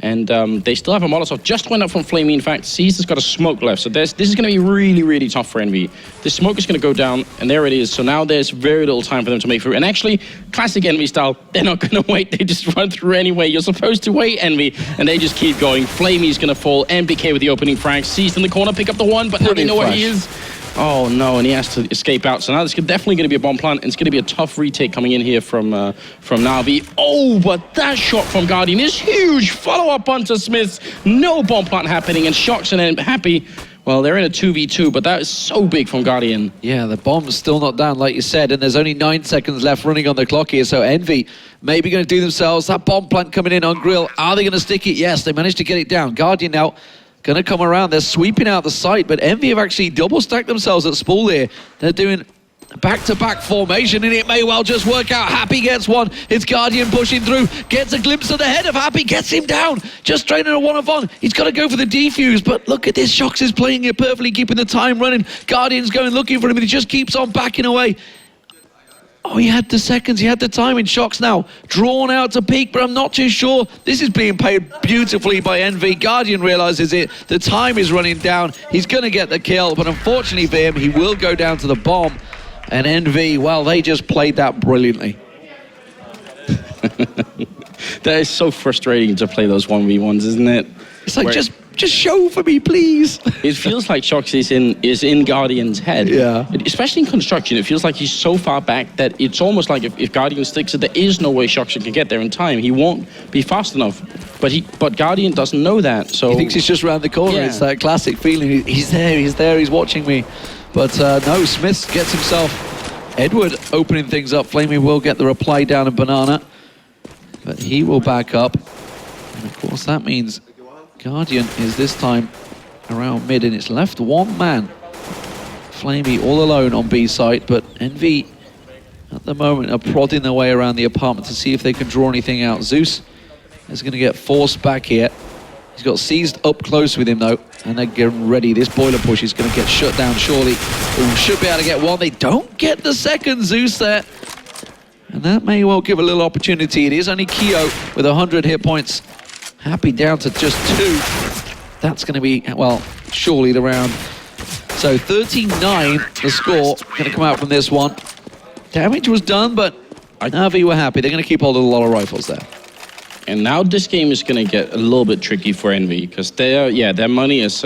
And they still have a Molotov. Just went up from Flamey. In fact, C's has got a smoke left. So this is going to be really, really tough for enVy. The smoke is going to go down, and there it is. So now there's very little time for them to make through. And actually, classic enVy style, they're not going to wait. They just run through anyway. You're supposed to wait, enVy. And they just keep going. Flamey's going to fall. NBK with the opening frag. C's in the corner, pick up the one, but now they know where he is. Oh no, and he has to escape out. So now there's definitely going to be a bomb plant, and it's going to be a tough retake coming in here from NaVi. Oh, but that shot from Guardian is huge. Follow-up onto Smiths. No bomb plant happening, and Shocks and Happy, well, they're in a 2v2, but that is so big from Guardian. Yeah, the bomb's still not down, like you said, and there's only 9 seconds left running on the clock here, so enVy maybe going to do themselves. That bomb plant coming in on Grill. Are they going to stick it? Yes, they managed to get it down. Guardian now going to come around. They're sweeping out the site, but enVy have actually double stacked themselves at spool here. They're doing back-to-back formation, and it may well just work out. Happy gets one. It's Guardian pushing through. Gets a glimpse of the head of Happy. Gets him down. Just training a one-on-one. He's got to go for the defuse, but look at this. Shocks is playing it perfectly, keeping the time running. Guardian's going looking for him, and he just keeps on backing away. Oh, he had the seconds, he had the time in Shocks now. Drawn out to peak, but I'm not too sure. This is being played beautifully by enVy. Guardian realizes it. The time is running down. He's going to get the kill, but unfortunately for him, he will go down to the bomb. And enVy, well, they just played that brilliantly. That is so frustrating to play those 1v1s, isn't it? It's like, just show for me, please. It feels like Shocks is in Guardian's head. Yeah. Especially in construction, it feels like he's so far back that it's almost like if Guardian sticks it, there is no way Shocks can get there in time. He won't be fast enough. But Guardian doesn't know that. So he thinks he's just around the corner. Yeah. It's that classic feeling. He's there, he's watching me. But no, Smith gets himself Edward opening things up. Flamey will get the reply down in Banana, but he will back up. And of course that means Guardian is this time around mid, and it's left one man. Flamey all alone on B site, but enVy at the moment are prodding their way around the apartment to see if they can draw anything out. Zeus is going to get forced back here. He's got seized up close with him though, and they're getting ready. This boiler push is going to get shut down surely. Ooh, should be able to get one. They don't get the second. Zeus there. And that may well give a little opportunity. It is only Keo with 100 hit points. Happy down to just 2. that's going to be, well, surely the round. So 13-9, the score going to come out from this one. Damage was done, but NaVi were happy. They're going to keep hold of a lot of rifles there. And now this game is going to get a little bit tricky for enVy, because their money, as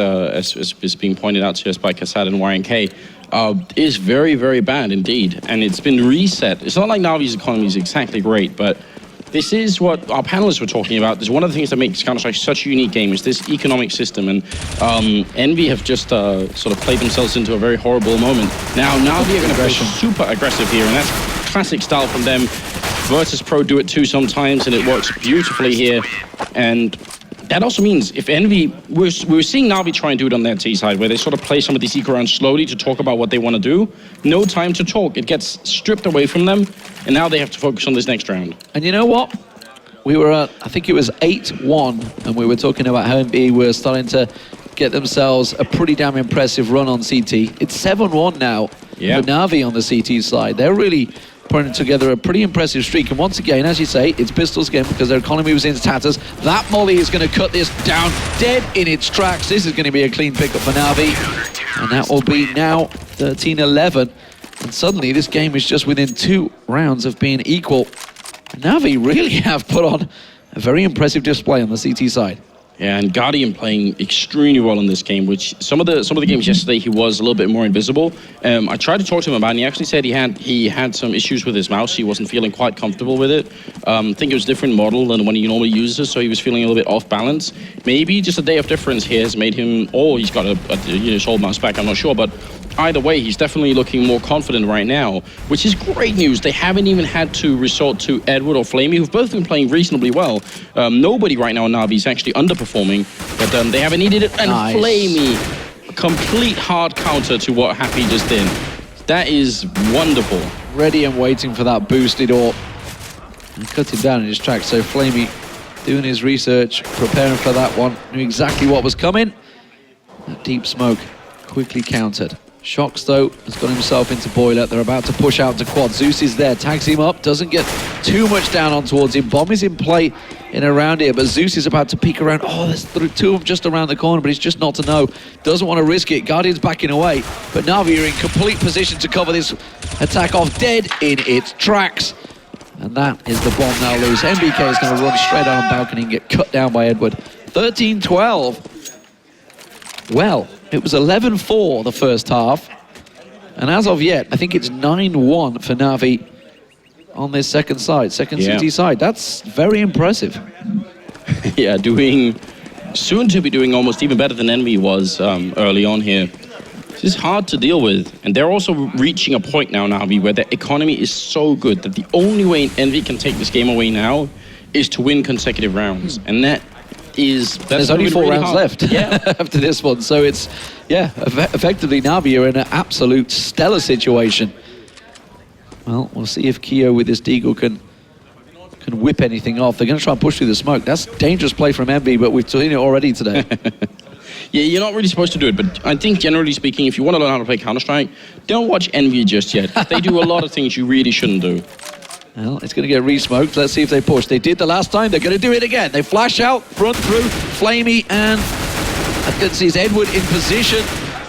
being pointed out to us by Kassad and YNK, is very, very bad indeed. And it's been reset. It's not like NaVi's economy is exactly great, but this is what our panelists were talking about. This is one of the things that makes Counter-Strike such a unique game, is this economic system. And enVy have just sort of played themselves into a very horrible moment. Now NaVi are going to be super aggressive here, and that's classic style from them. Virtus Pro do it too sometimes, and it works beautifully here. And that also means if enVy, we're seeing NaVi try and do it on their T side, where they sort of play some of these eco rounds slowly to talk about what they want to do. No time to talk. It gets stripped away from them, and now they have to focus on this next round. And you know what? We were at, I think it was 8-1, and we were talking about how enVy were starting to get themselves a pretty damn impressive run on CT. It's 7-1 now for NaVi on the CT side. They're really putting together a pretty impressive streak. And once again, as you say, it's Pistol's game because their economy was in tatters. That molly is going to cut this down dead in its tracks. This is going to be a clean pickup for NaVi. And that will be now 13-11. And suddenly this game is just within 2 rounds of being equal. NaVi really have put on a very impressive display on the CT side. Yeah, and Guardian playing extremely well in this game, which some of the games yesterday he was a little bit more invisible. I tried to talk to him about it, and he actually said he had some issues with his mouse. He wasn't feeling quite comfortable with it. I think it was a different model than when he normally uses it, so he was feeling a little bit off balance. Maybe just a day of difference here has made him, or he's got his whole mouse back, I'm not sure, but either way, he's definitely looking more confident right now, which is great news. They haven't even had to resort to Edward or Flamey, who've both been playing reasonably well. Nobody right now in NaVi is actually underperforming, but they haven't needed it. And nice. Flamey, a complete hard counter to what Happy just did. That is wonderful. Ready and waiting for that boosted AWP. And cut him down in his tracks. So Flamey doing his research, preparing for that one. Knew exactly what was coming. That deep smoke quickly countered. Shox, though, has got himself into Boiler. They're about to push out to Quad. Zeus is there, tags him up, doesn't get too much down on towards him. Bomb is in play in around here, but Zeus is about to peek around. Oh, there's 2 of them just around the corner, but he's just not to know. Doesn't want to risk it. Guardian's backing away, but NaVi are in complete position to cover this attack off dead in its tracks. And that is the bomb now loose. MBK is going to run straight out on balcony and get cut down by Edward. 13-12. Well, it was 11-4 the first half. And as of yet, I think it's 9-1 for NaVi on this second CT side. That's very impressive. Yeah, soon to be doing almost even better than enVy was early on here. This is hard to deal with. And they're also reaching a point now, NaVi, where their economy is so good that the only way enVy can take this game away now is to win consecutive rounds. And there's only 4 rounds left yeah. after this one, so it's effectively NaVi are in an absolute stellar situation. Well, we'll see if Keo with this Deagle can whip anything off. They're going to try and push through the smoke. That's dangerous play from enVy, but we've seen it already today. Yeah, you're not really supposed to do it, but I think generally speaking, if you want to learn how to play Counter-Strike, don't watch enVy just yet. They do a lot of things you really shouldn't do. Well, it's going to get re-smoked. Let's see if they push. They did the last time. They're going to do it again. They flash out, run through, Flamey, and I can see Edward in position.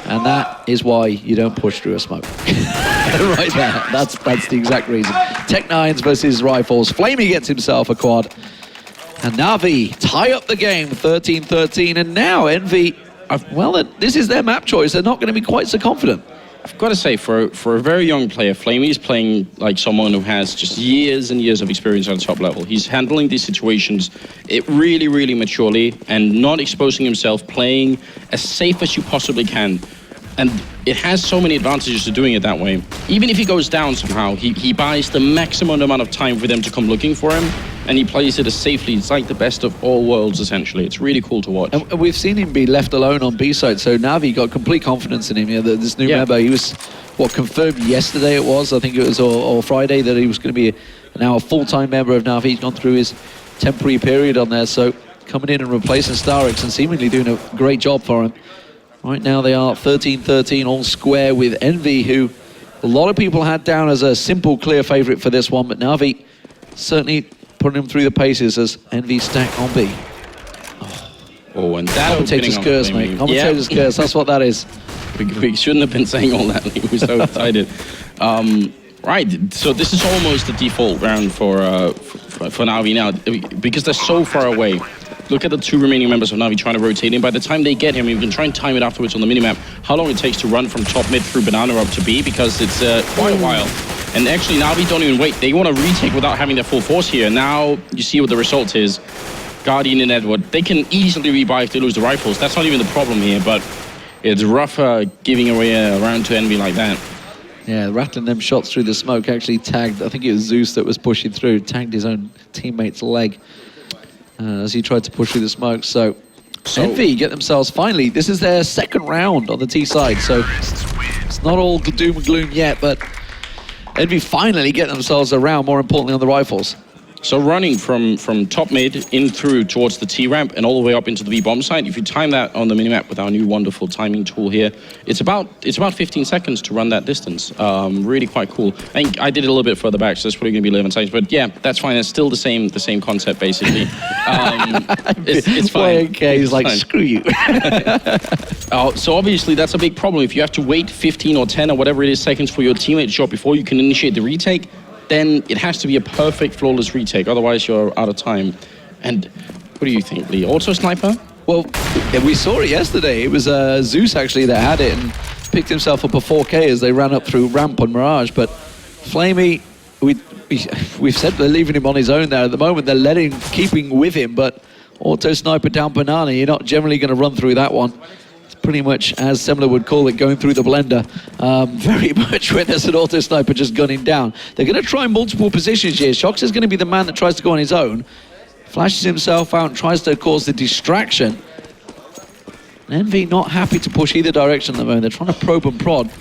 And that is why you don't push through a smoke. Right there. That's the exact reason. Tech9s versus Rifles. Flamey gets himself a quad. And NaVi tie up the game, 13-13. And now enVy, well, this is their map choice. They're not going to be quite so confident. I've got to say, for a very young player, Flamey is playing like someone who has just years and years of experience at the top level. He's handling these situations really, really maturely and not exposing himself, playing as safe as you possibly can. And it has so many advantages to doing it that way. Even if he goes down somehow, he buys the maximum amount of time for them to come looking for him, and he plays it as safely. It's like the best of all worlds, essentially. It's really cool to watch. And we've seen him be left alone on B side, so NaVi got complete confidence in him. You know, this new member, he was, confirmed yesterday it was, I think it was, or Friday, that he was going to be now a full-time member of NaVi. He's gone through his temporary period on there, so coming in and replacing Starix and seemingly doing a great job for him. Right now they are 13-13, all square with enVy, who a lot of people had down as a simple, clear favourite for this one, but NaVi certainly putting him through the paces as enVy stack on B. Oh, and that Commentator's curse, mate. Commentator's curse, that's what that is. We shouldn't have been saying all that. We were so excited. Right, so this is almost the default round for NaVi now, because they're so far away. Look at the two remaining members of NaVi trying to rotate in. By the time they get him, you can try and time it afterwards on the minimap, how long it takes to run from top mid through banana up to B, because it's quite a while. And actually, NaVi don't even wait. They want to retake without having their full force here. Now, you see what the result is. Guardian and Edward, they can easily rebuy if they lose the rifles. That's not even the problem here, but it's rough giving away a round to enVy like that. Yeah, rattling them shots through the smoke actually tagged, I think it was Zeus that was pushing through, tagged his own teammate's leg as he tried to push through the smoke. So enVy get themselves, finally, this is their second round on the T side, so it's not all doom and gloom yet, but enVy finally get themselves a round, more importantly on the rifles. So running from top mid in through towards the T ramp and all the way up into the B bomb site, if you time that on the minimap with our new wonderful timing tool here, it's about 15 seconds to run that distance. Really quite cool. I think I did it a little bit further back, so that's probably going to be 11 seconds. But yeah, that's fine. It's still the same concept basically. It's fine. Okay, he's like, fine. Screw you. So obviously that's a big problem. If you have to wait 15 or 10 or whatever it is seconds for your teammate to show up before you can initiate the retake, then it has to be a perfect, flawless retake. Otherwise, you're out of time. And what do you think, Lee? Auto sniper? Well, we saw it yesterday. It was Zeus, actually, that had it and picked himself up a 4K as they ran up through ramp on Mirage. But Flamey, we've said they're leaving him on his own there. At the moment, they're keeping with him. But auto sniper down banana, you're not generally going to run through that one. Pretty much, as Semler would call it, going through the blender. Very much when there's an auto sniper just gunning down. They're going to try multiple positions here. Shox is going to be the man that tries to go on his own. Flashes himself out and tries to cause the distraction. enVy not happy to push either direction at the moment. They're trying to probe and prod.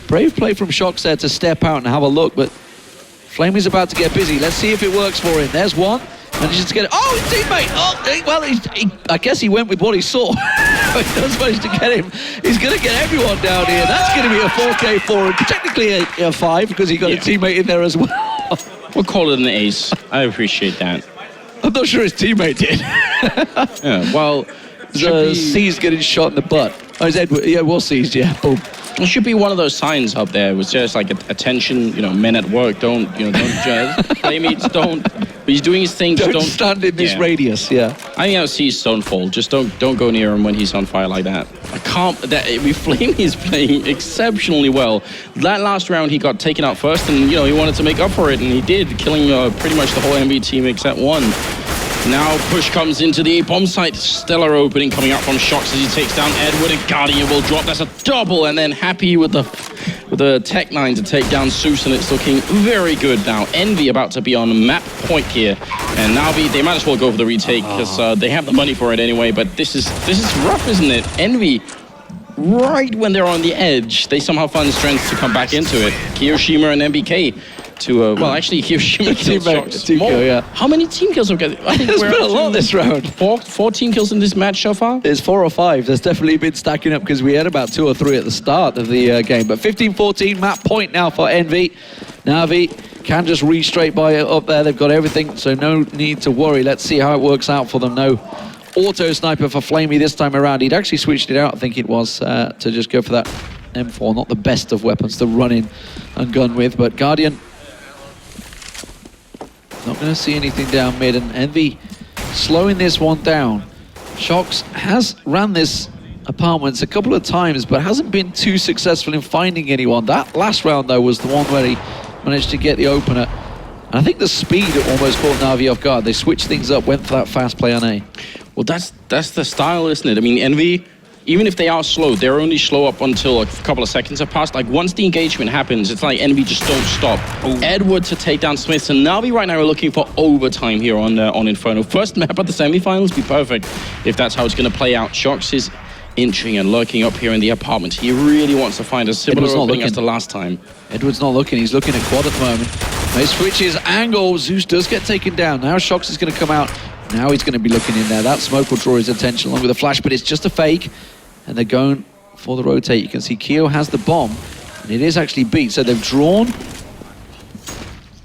Brave play from Shox there to step out and have a look, but Flamey's about to get busy. Let's see if it works for him. There's one. Manages to get it. Oh, his teammate! Oh, well, I guess he went with what he saw. He does manage to get him. He's going to get everyone down here. That's going to be a 4K for him. Technically a 5 because he got a teammate in there as well. We'll call it an ace. I appreciate that. I'm not sure his teammate did. Yeah, well... Seized getting shot in the butt. Oh, it's Edward. Yeah, well seized, yeah. Boom. It should be one of those signs up there. It was just like attention, men at work, don't judge. Playmates, don't. But he's doing his thing. Don't stand in this radius, yeah. I think I'll see Stonefall. Just don't go near him when he's on fire like that. I can't. Flame is playing exceptionally well. That last round he got taken out first, and he wanted to make up for it, and he did, killing pretty much the whole enVy team except one. Now push comes into the bomb site. Stellar opening coming out from Shox as he takes down Edward, and Guardian will drop. That's a double, and then happy with the Tech 9 to take down Zeus, and it's looking very good now. enVy about to be on map point here, and NaVi, they might as well go for the retake because they have the money for it anyway. But this is rough, isn't it? enVy, right when they're on the edge, they somehow find the strength to come back into it. Kiyoshima and MBK. Well, actually, Hiroshima killed Shox. Yeah. How many team kills have we got? I think there's been a lot this round. Four team kills in this match so far? There's 4 or 5. There's definitely been stacking up because we had about 2 or 3 at the start of the game. But 15-14 map point now for enVy. NaVi can just re-straight by it up there. They've got everything, so no need to worry. Let's see how it works out for them. No auto sniper for Flamey this time around. He'd actually switched it out, I think it was, to just go for that M4. Not the best of weapons to run in and gun with, but Guardian... not going to see anything down mid, and enVy slowing this one down. Shox has ran this apartments a couple of times, but hasn't been too successful in finding anyone. That last round, though, was the one where he managed to get the opener. And I think the speed almost caught NaVi off guard. They switched things up, went for that fast play on A. Well, that's the style, isn't it? I mean, enVy, even if they are slow, they're only slow up until a couple of seconds have passed. Like, once the engagement happens, it's like enVy just don't stop. Edward to take down Smith, and NaVi right now are looking for overtime here on Inferno. First map at the semifinals, be perfect if that's how it's going to play out. Shox is inching and lurking up here in the apartment. He really wants to find a similar opening as the last time. Edward's not looking. He's looking at quad at the moment. They switch his angle. Zeus does get taken down. Now Shox is going to come out. Now he's going to be looking in there. That smoke will draw his attention along with a flash, but it's just a fake. And they're going for the rotate. You can see Keo has the bomb, and it is actually beat. So they've drawn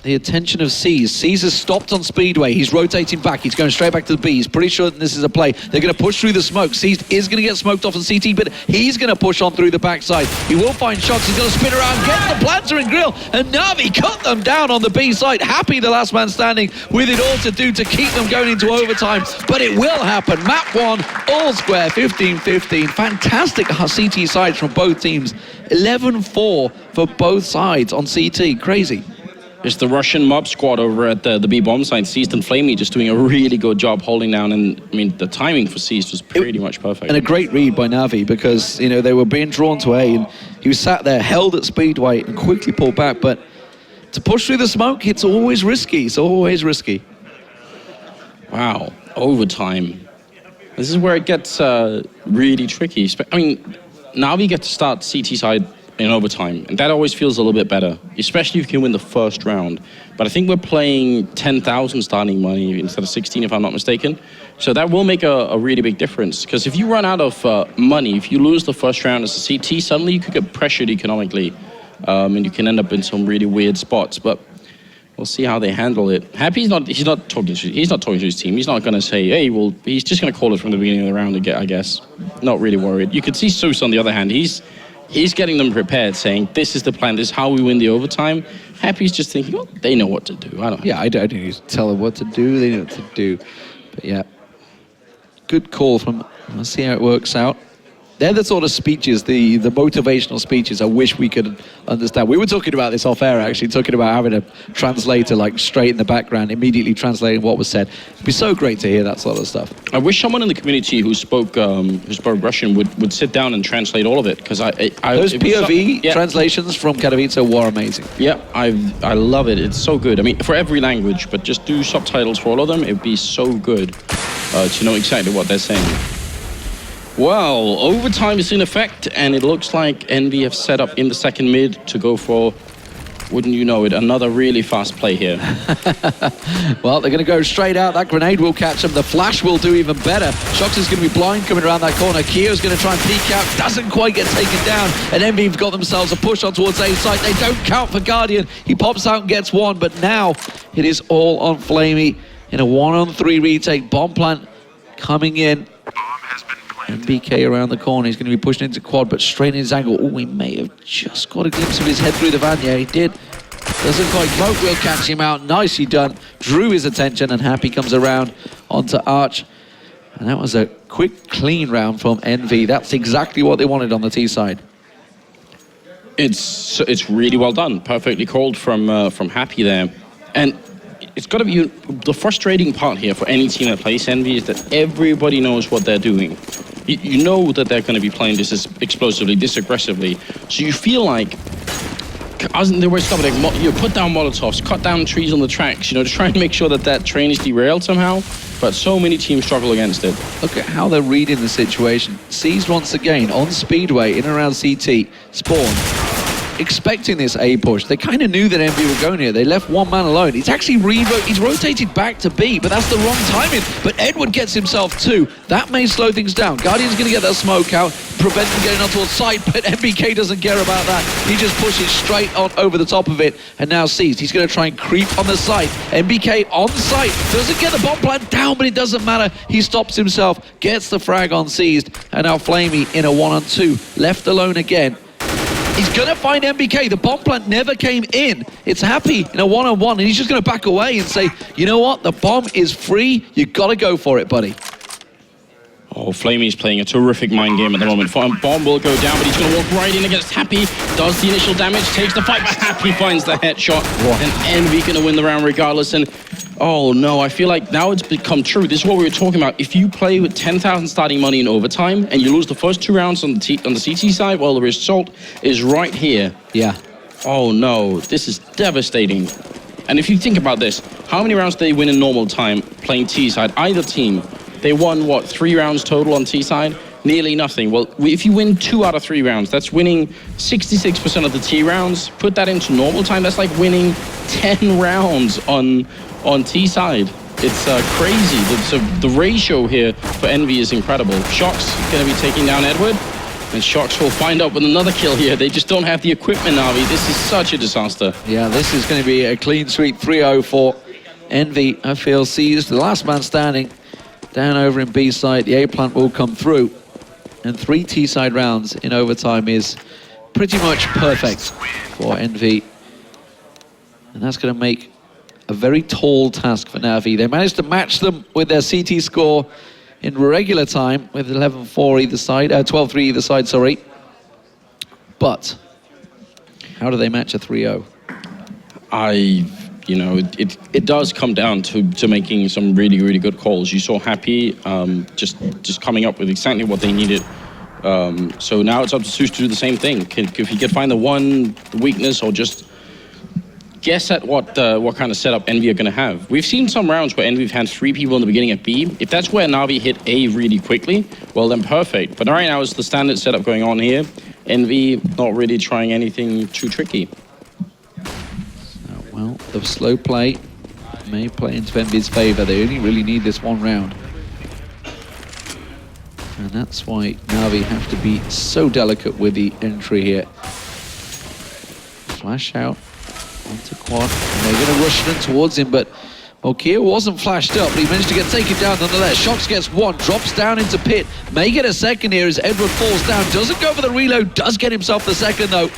the attention of C's. C's has stopped on Speedway. He's rotating back. He's going straight back to the B. He's pretty sure that this is a play. They're going to push through the smoke. C's is going to get smoked off on CT, but he's going to push on through the backside. He will find shots. He's going to spin around, get the planter and grill, and NaVi cut them down on the B side. Happy, the last man standing, with it all to do to keep them going into overtime, but it will happen. Map 1, all square, 15-15. Fantastic CT sides from both teams. 11-4 for both sides on CT. Crazy. It's the Russian mob squad over at the B bomb side. Seized and Flamey just doing a really good job holding down. And I mean, the timing for Seized was pretty much perfect. And a great read by NaVi, because, you know, they were being drawn to A and he was sat there, held at Speedway and quickly pulled back. But to push through the smoke, it's always risky. It's always risky. Wow, overtime. This is where it gets really tricky. I mean, NaVi get to start CT side in overtime, and that always feels a little bit better, especially if you can win the first round. But I think we're playing 10,000 starting money instead of 16, if I'm not mistaken. So that will make a really big difference, because if you run out of money, if you lose the first round as a CT, suddenly you could get pressured economically, and you can end up in some really weird spots. But we'll see how they handle it. Happy's not talking to his team. He's not going to say, hey, well, he's just going to call it from the beginning of the round, I guess. Not really worried. You could see Seuss on the other hand. He's getting them prepared, saying, this is the plan, this is how we win the overtime. Happy's just thinking, well, they know what to do. I don't know. Yeah, I don't need to tell them what to do. They know what to do. But yeah, good call from, let's see how it works out. They're the sort of speeches, the motivational speeches I wish we could understand. We were talking about this off air, actually, talking about having a translator like straight in the background, immediately translating what was said. It'd be so great to hear that sort of stuff. I wish someone in the community who spoke Russian would sit down and translate all of it, because those POV translations from Katowice were amazing. Yeah, I love it. It's so good. I mean, for every language, but just do subtitles for all of them. It'd be so good to know exactly what they're saying. Well, overtime is in effect, and it looks like enVy have set up in the second mid to go for, wouldn't you know it, another really fast play here. Well, they're going to go straight out. That grenade will catch them. The flash will do even better. Shox is going to be blind coming around that corner. Kio's going to try and peek out. Doesn't quite get taken down. And enVy have got themselves a push on towards A site. They don't count for Guardian. He pops out and gets one, but now it is all on Flamey in a 1-on-3 retake. Bomb plant coming in. And BK around the corner. He's going to be pushing into quad, but straight in his angle. Oh, he may have just got a glimpse of his head through the van. Yeah, he did. Doesn't quite. Smoke will catch him out. Nicely done. Drew his attention, and Happy comes around onto Arch. And that was a quick, clean round from enVy. That's exactly what they wanted on the T side. It's really well done. Perfectly called from Happy there. And it's got to be the frustrating part here for any team that plays enVy is that everybody knows what they're doing. You know that they're going to be playing this as explosively, this aggressively. So you feel like, they were stopping, you put down Molotovs, cut down trees on the tracks, to try and make sure that train is derailed somehow. But so many teams struggle against it. Look at how they're reading the situation. Seized once again on Speedway, in and around CT, spawn. Expecting this A push. They kind of knew that enVy were going here. They left one man alone. He's actually he's rotated back to B, but that's the wrong timing. But Edward gets himself two. That may slow things down. Guardian's going to get that smoke out, prevent him getting on towards site, but MBK doesn't care about that. He just pushes straight on over the top of it, and now Seized. He's going to try and creep on the site. MBK on site. Doesn't get the bomb plant down, but it doesn't matter. He stops himself, gets the frag on Seized, and now Flamey in a 1-on-2. Left alone again. He's going to find MBK. The bomb plant never came in. It's Happy in a 1-on-1, and he's just going to back away and say, you know what? The bomb is free. You got to go for it, buddy. Oh, Flamey's playing a terrific mind game at the moment. Bomb will go down, but he's going to walk right in against Happy. Does the initial damage, takes the fight, but Happy finds the headshot. And enVy going to win the round regardless. And oh no, I feel like now it's become true. This is what we were talking about. If you play with 10,000 starting money in overtime and you lose the first 2 rounds on the CT side, well, the result is right here. Yeah. Oh no, this is devastating. And if you think about this, how many rounds did they win in normal time playing T side? Either team, they won, what, 3 rounds total on T side? Nearly nothing. Well, if you win 2 out of 3 rounds, that's winning 66% of the T rounds. Put that into normal time, that's like winning 10 rounds on T side. It's crazy. The ratio here for enVy is incredible. Shox going to be taking down Edward. And Sharks will find out with another kill here. They just don't have the equipment, Navi. This is such a disaster. Yeah, this is going to be a clean sweep 3-0 for enVy. I feel seized. The last man standing down over in B side. The A plant will come through. And 3 T side rounds in overtime is pretty much perfect for enVy. And that's going to make a very tall task for NaVi. They managed to match them with their CT score in regular time with 11-4 either side, 12-3 either side, sorry. But how do they match a 3-0? You know, it does come down to making some really, really good calls. You saw Happy just coming up with exactly what they needed. So now it's up to Zeus to do the same thing. If he can find the one weakness or just guess at what kind of setup enVy are going to have. We've seen some rounds where enVy have had 3 people in the beginning at B. If that's where NaVi hit A really quickly, well then perfect. But right now it's the standard setup going on here. enVy not really trying anything too tricky. Well, the slow play may play into enVy's favor. They only really need this one round. And that's why NaVi have to be so delicate with the entry here. Flash out onto Quad. And they're going to rush them towards him, but Kia wasn't flashed up, but he managed to get taken down nonetheless. Shox gets 1, drops down into pit. May get a second here as Edward falls down. Doesn't go for the reload, does get himself the second though.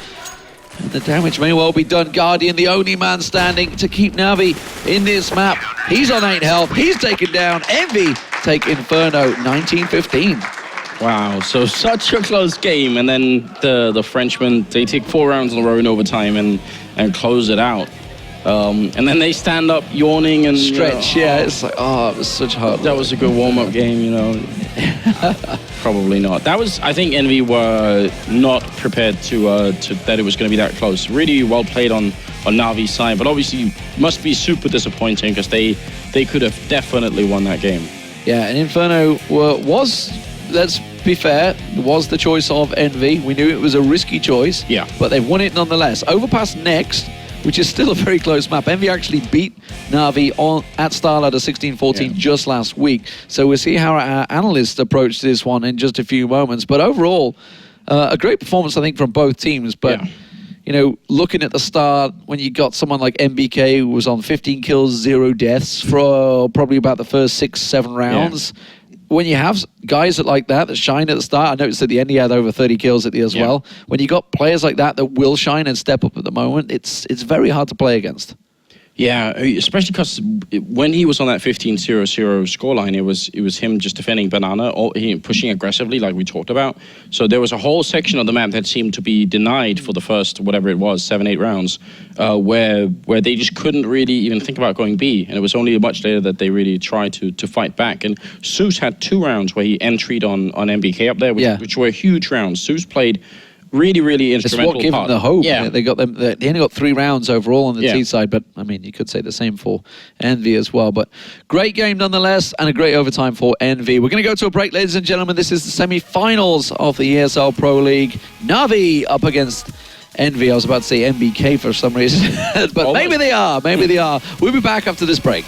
And the damage may well be done. Guardian, the only man standing to keep NaVi in this map. He's on 8 health, he's taken down. enVy take Inferno 19-15. Wow, so such a close game, and then the Frenchmen, they take 4 rounds in a row in overtime and close it out. And then they stand up yawning and stretch. Yeah, it's like, oh, it was such hard. That was a good warm-up game, you know. Probably not. That was, I think enVy were not prepared to that it was going to be that close. Really well played on NaVi's side, but obviously must be super disappointing because they could have definitely won that game. Yeah, and Inferno was, let's be fair, was the choice of enVy. We knew it was a risky choice. Yeah. But they've won it nonetheless. Overpass next, which is still a very close map. enVy actually beat NaVi at Starladder 16-14 just last week. So we'll see how our analysts approach this one in just a few moments. But overall, a great performance, I think, from both teams. But, you know, looking at the start, when you got someone like MBK, who was on 15 kills, 0 deaths for probably about the first 6-7 rounds. Yeah. When you have guys like that shine at the start, I noticed at the end he had over 30 kills at the as well. When you got players like that will shine and step up at the moment, it's very hard to play against. Yeah, especially because when he was on that 15-0-0 scoreline, it was him just defending Banana, or pushing aggressively like we talked about. So there was a whole section of the map that seemed to be denied for the first, whatever it was, 7-8 rounds, where they just couldn't really even think about going B. And it was only much later that they really tried to fight back. And Zeus had 2 rounds where he entried on MBK up there, which were huge rounds. Zeus played really instrumental. That's what gave them the hope. Yeah. They only got 3 rounds overall on the T side, but I mean, you could say the same for enVy as well. But great game nonetheless, and a great overtime for enVy. We're going to go to a break, ladies and gentlemen. This is the semi-finals of the ESL Pro League. NaVi up against enVy. I was about to say MBK for some reason, but maybe they are. Maybe they are. We'll be back after this break.